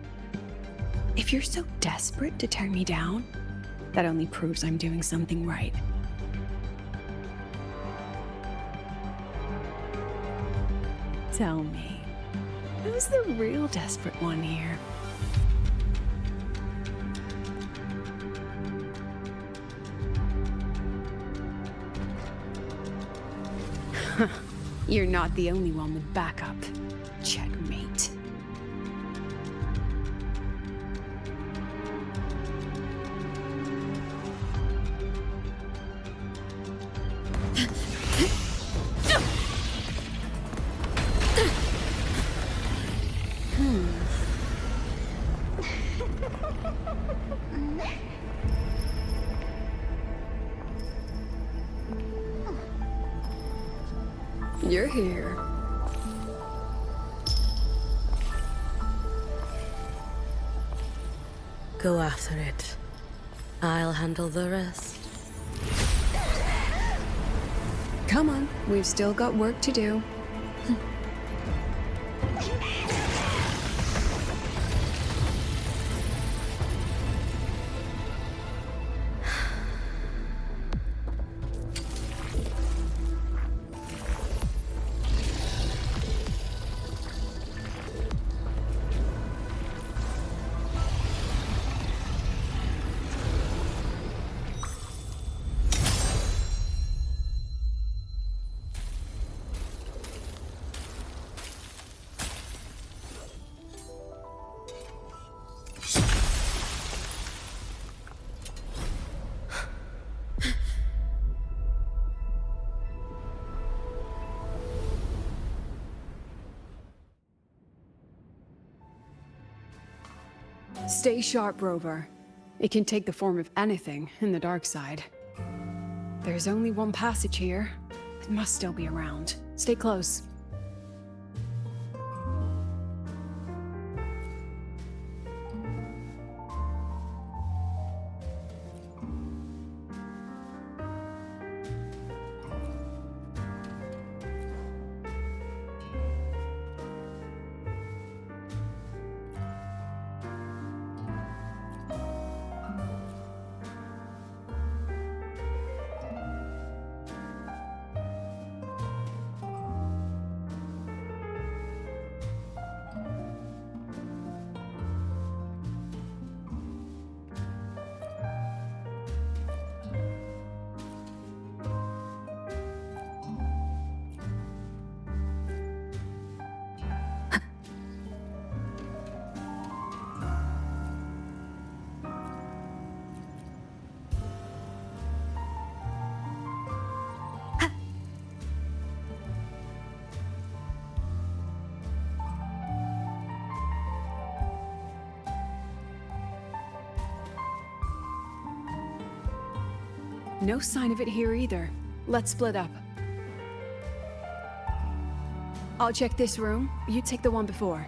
If you're so desperate to tear me down, that only proves I'm doing something right. Tell me, who's the real desperate one here? You're not the only one with backup. Checkmate. You're here. Go after it. I'll handle the rest. Come on, we've still got work to do. Stay sharp, Rover. It can take the form of anything in the dark side. There's only one passage here. It must still be around. Stay close. No sign of it here either. Let's split up. I'll check this room. You take the one before.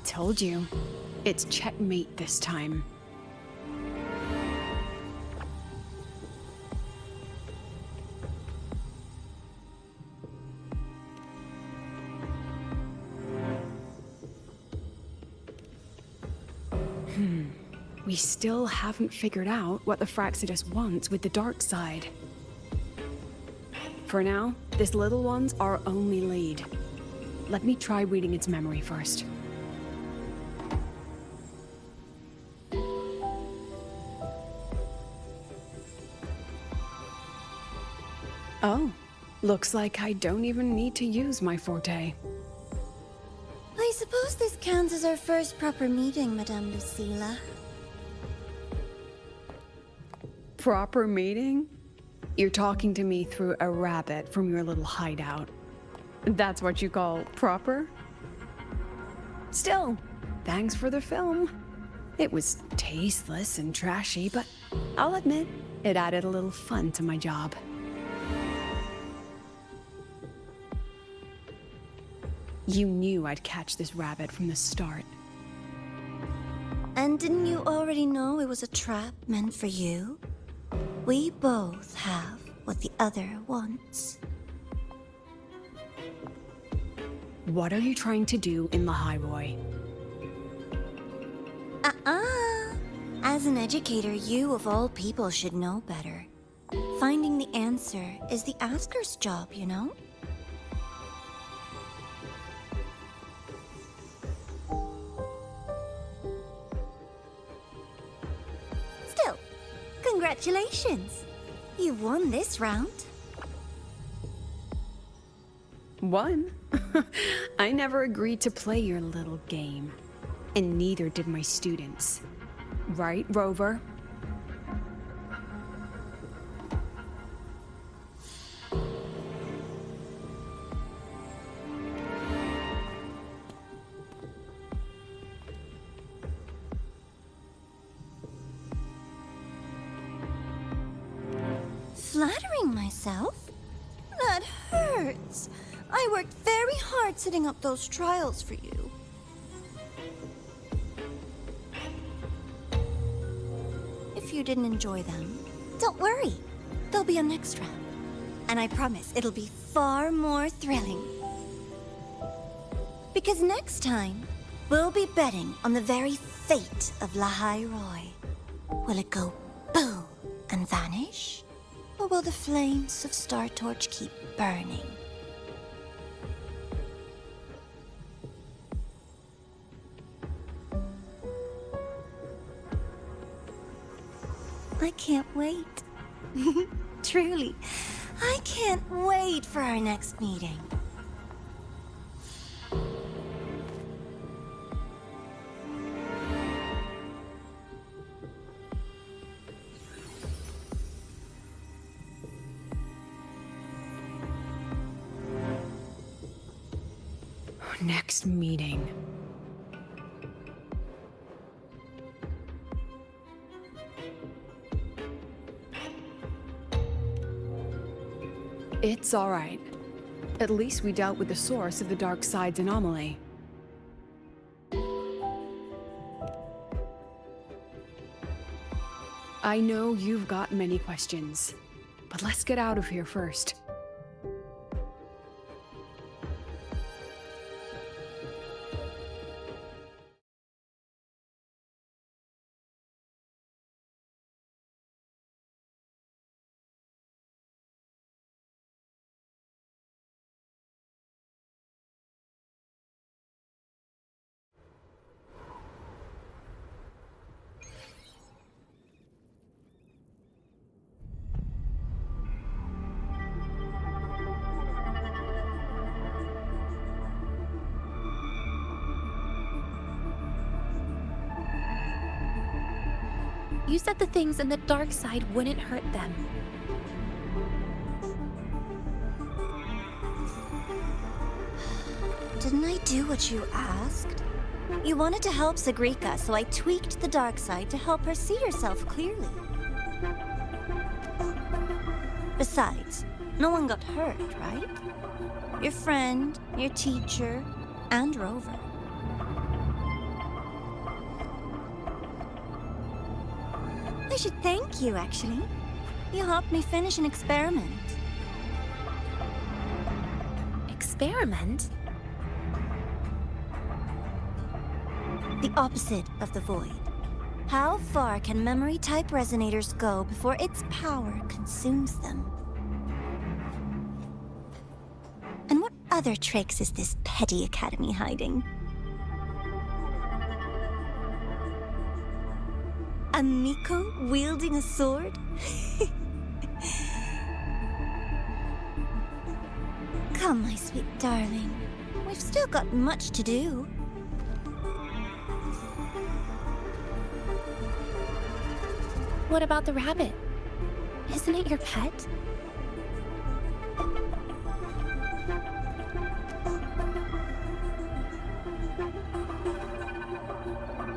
Told you. It's checkmate this time. We still haven't figured out what the Fraxidus wants with the dark side. For now, this little one's our only lead. Let me try reading its memory first. Oh, looks like I don't even need to use my forte. I suppose this counts as our first proper meeting, Madame Lucilla. Proper meeting? You're talking to me through a rabbit from your little hideout. That's what you call proper? Still, thanks for the film. It was tasteless and trashy, but I'll admit, it added a little fun to my job. You knew I'd catch this rabbit from the start. And didn't you already know it was a trap meant for you? We both have what the other wants. What are you trying to do in Lahai-Roi? As an educator, you of all people should know better. Finding the answer is the asker's job, you know? Still, congratulations! You've won this round. Won? I never agreed to play your little game. And neither did my students. Right, Rover? Flattering myself? That hurts. I worked very hard setting up those trials for you. If you didn't enjoy them, don't worry. There'll be a next round. And I promise it'll be far more thrilling. Because next time, we'll be betting on the very fate of Lahai-Roi. Will it go boom and vanish? Or will the flames of Star Torch keep burning? I can't wait. Truly, I can't wait for our next meeting. Next meeting. It's all right. At least we dealt with the source of the dark side's anomaly. I know you've got many questions, but let's get out of here first. You said the things in the dark side wouldn't hurt them. Didn't I do what you asked? You wanted to help Zagrika, so I tweaked the dark side to help her see herself clearly. Besides, no one got hurt, right? Your friend, your teacher, and Rover. I should thank you, actually. You helped me finish an experiment. Experiment? The opposite of the void. How far can memory-type resonators go before its power consumes them? And what other tricks is this petty academy hiding? A Miko wielding a sword? Come, my sweet darling. We've still got much to do. What about the rabbit? Isn't it your pet?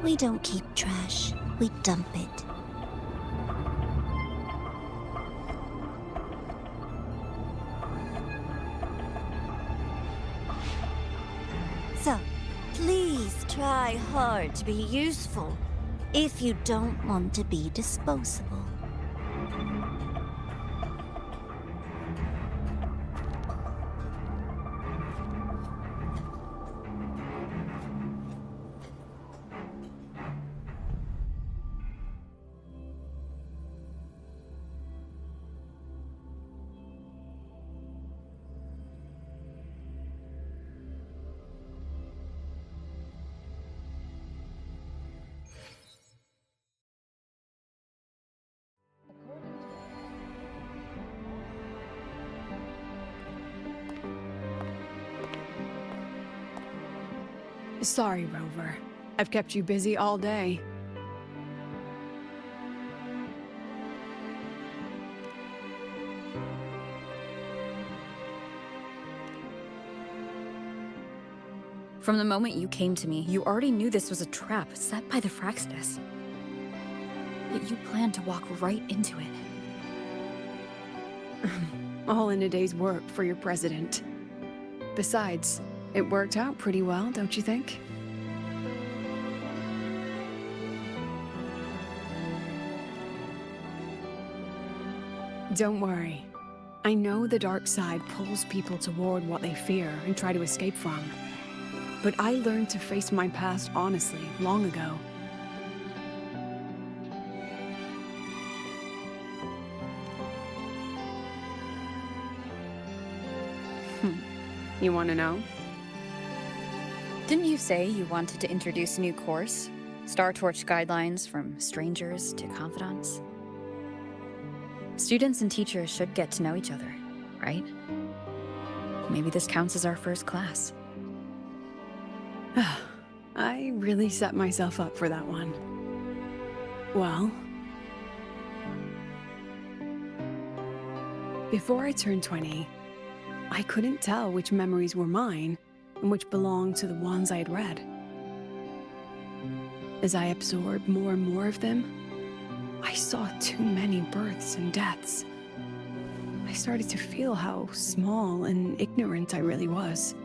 We don't keep trash. We dump it. So, please try hard to be useful if you don't want to be disposable. Sorry, Rover. I've kept you busy all day. From the moment you came to me, you already knew this was a trap set by the Fraxidus. Yet you planned to walk right into it. All in a day's work for your president. Besides, it worked out pretty well, don't you think? Don't worry. I know the dark side pulls people toward what they fear and try to escape from. But I learned to face my past honestly long ago. You want to know? Didn't you say you wanted to introduce a new course? Star Torch guidelines from strangers to confidants? Students and teachers should get to know each other, right? Maybe this counts as our first class. I really set myself up for that one. Well, before I turned 20, I couldn't tell which memories were mine and which belonged to the ones I had read. As I absorbed more and more of them, I saw too many births and deaths. I started to feel how small and ignorant I really was.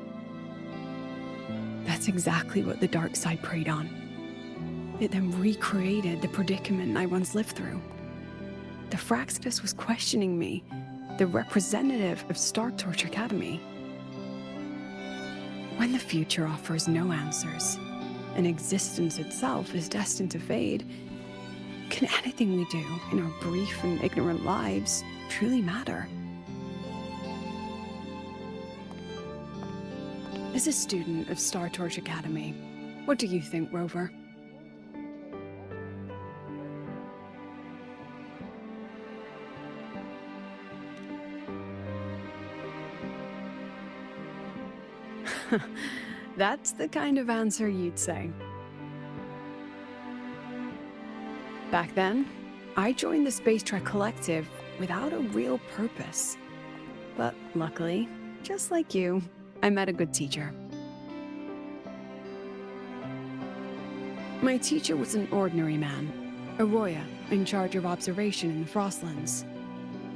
That's exactly what the dark side preyed on. It then recreated the predicament I once lived through. The Fraxidus was questioning me, the representative of Star Torch Academy. When the future offers no answers, and existence itself is destined to fade, can anything we do in our brief and ignorant lives truly matter? As a student of Star Torch Academy, what do you think, Rover? That's the kind of answer you'd say. Back then, I joined the Space Trek Collective without a real purpose. But luckily, just like you, I met a good teacher. My teacher was an ordinary man, a Roya in charge of observation in the Frostlands.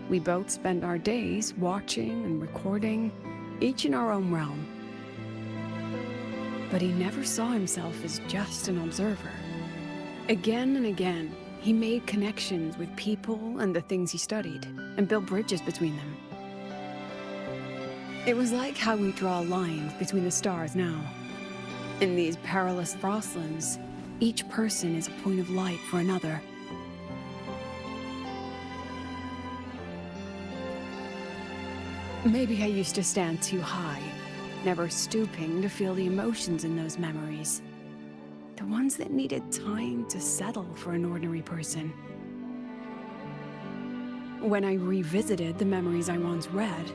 We both spent our days watching and recording, each in our own realm. But he never saw himself as just an observer. Again and again, he made connections with people and the things he studied, and built bridges between them. It was like how we draw lines between the stars now. In these perilous Frostlands, each person is a point of light for another. Maybe I used to stand too high, never stooping to feel the emotions in those memories. The ones that needed time to settle for an ordinary person. When I revisited the memories I once read,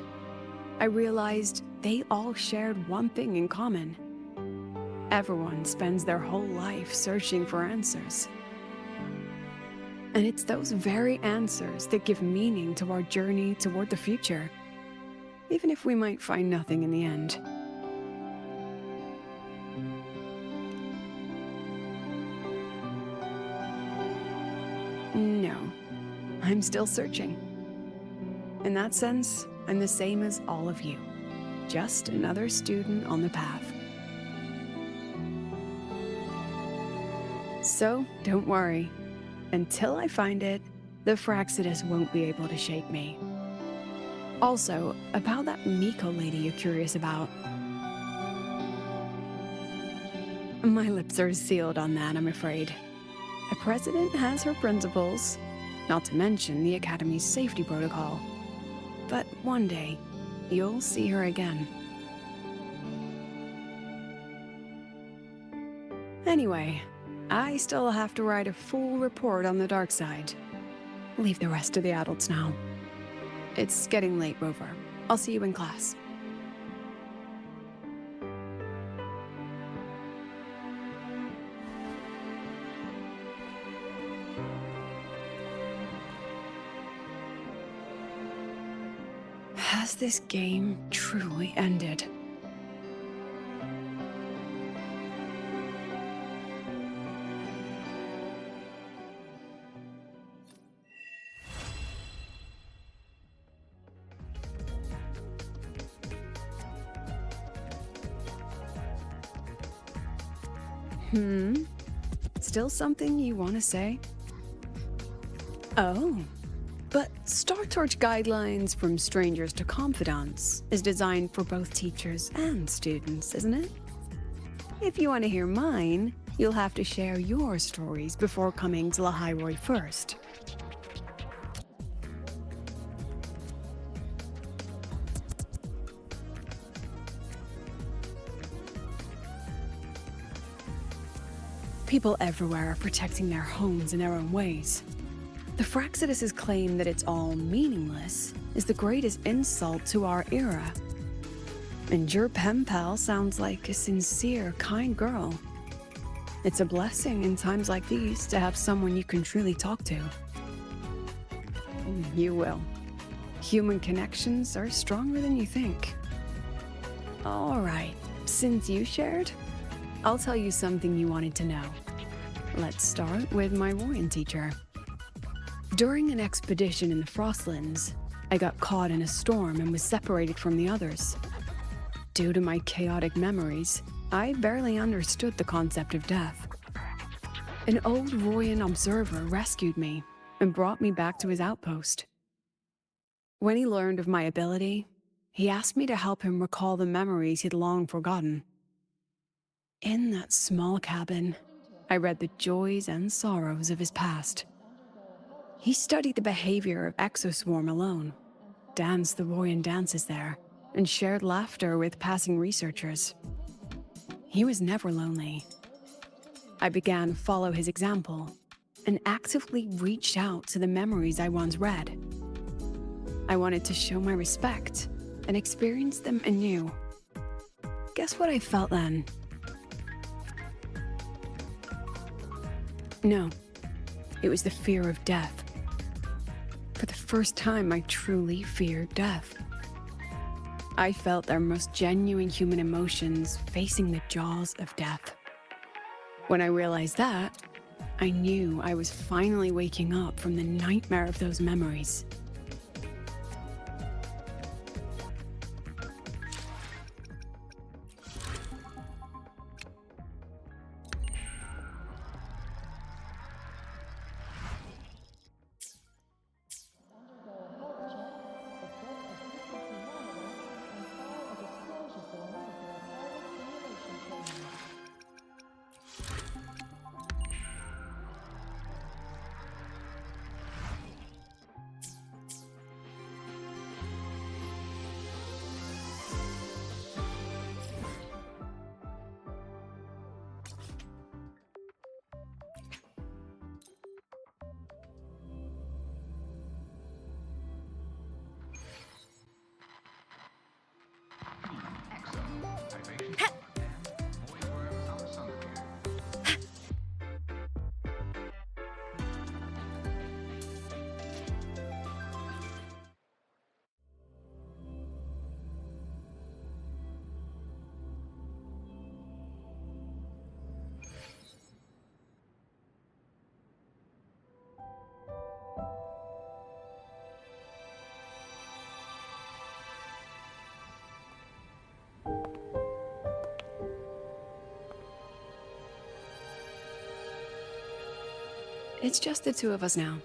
I realized they all shared one thing in common. Everyone spends their whole life searching for answers. And it's those very answers that give meaning to our journey toward the future, even if we might find nothing in the end. No, I'm still searching. In that sense, I'm the same as all of you. Just another student on the path. So, don't worry. Until I find it, the Fraxidus won't be able to shake me. Also, about that Miko lady you're curious about. My lips are sealed on that, I'm afraid. A president has her principles, not to mention the Academy's safety protocol. But one day, you'll see her again. Anyway, I still have to write a full report on the dark side. Leave the rest to the adults now. It's getting late, Rover. I'll see you in class. Has this game truly ended? Still something you want to say? Oh, but StarTorch Guidelines from Strangers to Confidants is designed for both teachers and students, isn't it? If you want to hear mine, you'll have to share your stories before coming to Lahai-Roi first. People everywhere are protecting their homes in their own ways. The Fraxidus' claim that it's all meaningless is the greatest insult to our era. And your pen pal sounds like a sincere, kind girl. It's a blessing in times like these to have someone you can truly talk to. You will. Human connections are stronger than you think. All right, since you shared, I'll tell you something you wanted to know. Let's start with my Royan teacher. During an expedition in the Frostlands, I got caught in a storm and was separated from the others. Due to my chaotic memories, I barely understood the concept of death. An old Royan observer rescued me and brought me back to his outpost. When he learned of my ability, he asked me to help him recall the memories he'd long forgotten. In that small cabin, I read the joys and sorrows of his past. He studied the behavior of Exoswarm alone, danced the Royan dances there, and shared laughter with passing researchers. He was never lonely. I began to follow his example and actively reached out to the memories I once read. I wanted to show my respect and experience them anew. Guess what I felt then? No, it was the fear of death. For the first time, I truly feared death. I felt their most genuine human emotions facing the jaws of death. When I realized that, I knew I was finally waking up from the nightmare of those memories. It's just the two of us now.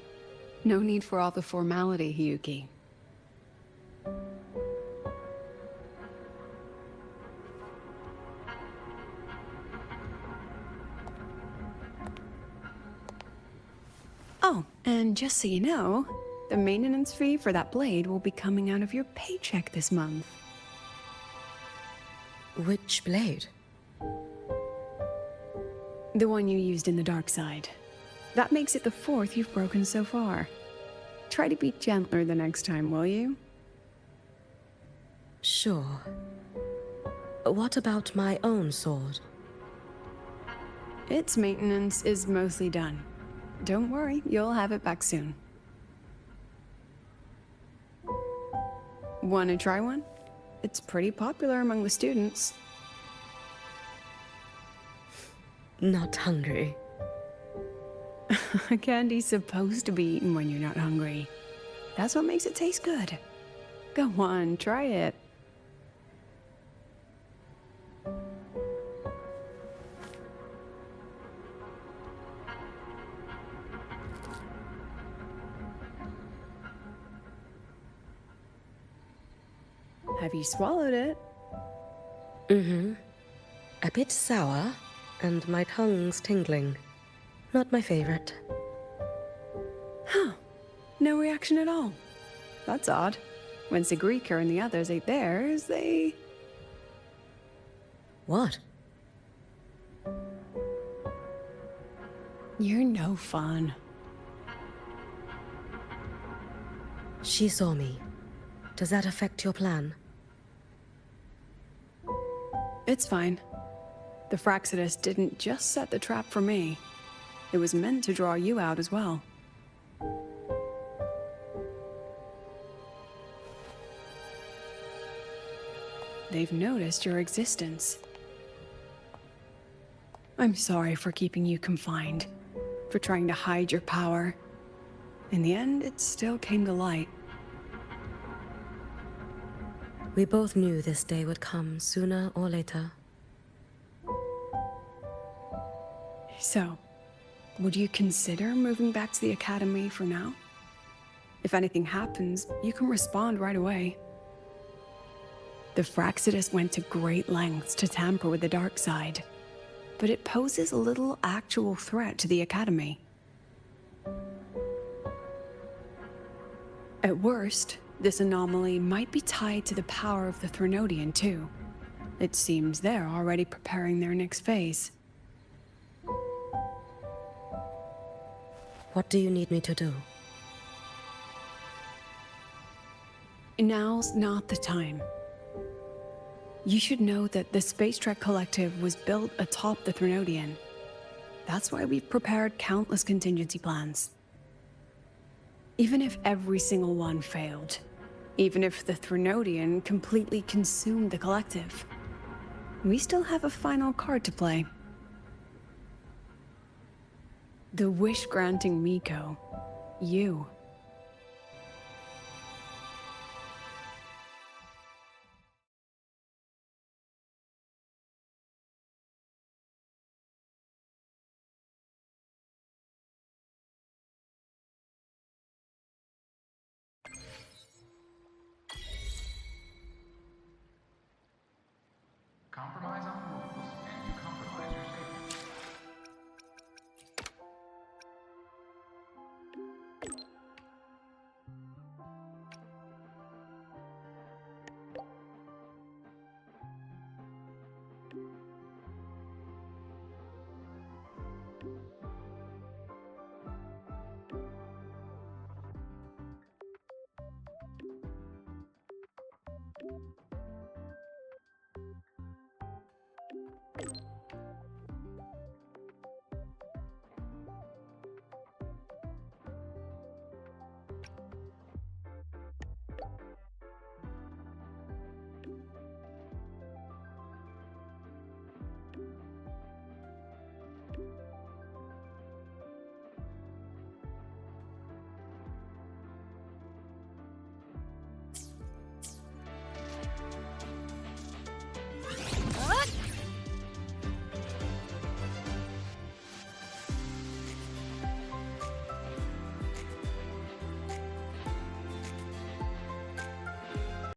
No need for all the formality, Hiyuki. Oh, and just so you know, the maintenance fee for that blade will be coming out of your paycheck this month. Which blade? The one you used in the dark side. That makes it the 4th you've broken so far. Try to be gentler the next time, will you? Sure. What about my own sword? Its maintenance is mostly done. Don't worry, you'll have it back soon. Want to try one? It's pretty popular among the students. Not hungry. Candy's supposed to be eaten when you're not hungry. That's what makes it taste good. Go on, try it. Have you swallowed it? Mm-hmm. A bit sour, and my tongue's tingling. Not my favorite. Huh. No reaction at all. That's odd. When Sigrika and the others ate theirs, they... What? You're no fun. She saw me. Does that affect your plan? It's fine. The Fraxidus didn't just set the trap for me. It was meant to draw you out as well. They've noticed your existence. I'm sorry for keeping you confined, for trying to hide your power. In the end, it still came to light. We both knew this day would come sooner or later. So, would you consider moving back to the Academy for now? If anything happens, you can respond right away. The Fraxidus went to great lengths to tamper with the dark side, but it poses a little actual threat to the Academy. At worst, this anomaly might be tied to the power of the Threnodian too. It seems they're already preparing their next phase. What do you need me to do? Now's not the time. You should know that the Space Trek Collective was built atop the Threnodian. That's why we've prepared countless contingency plans. Even if every single one failed, even if the Threnodian completely consumed the Collective, we still have a final card to play. The wish-granting Miko, you.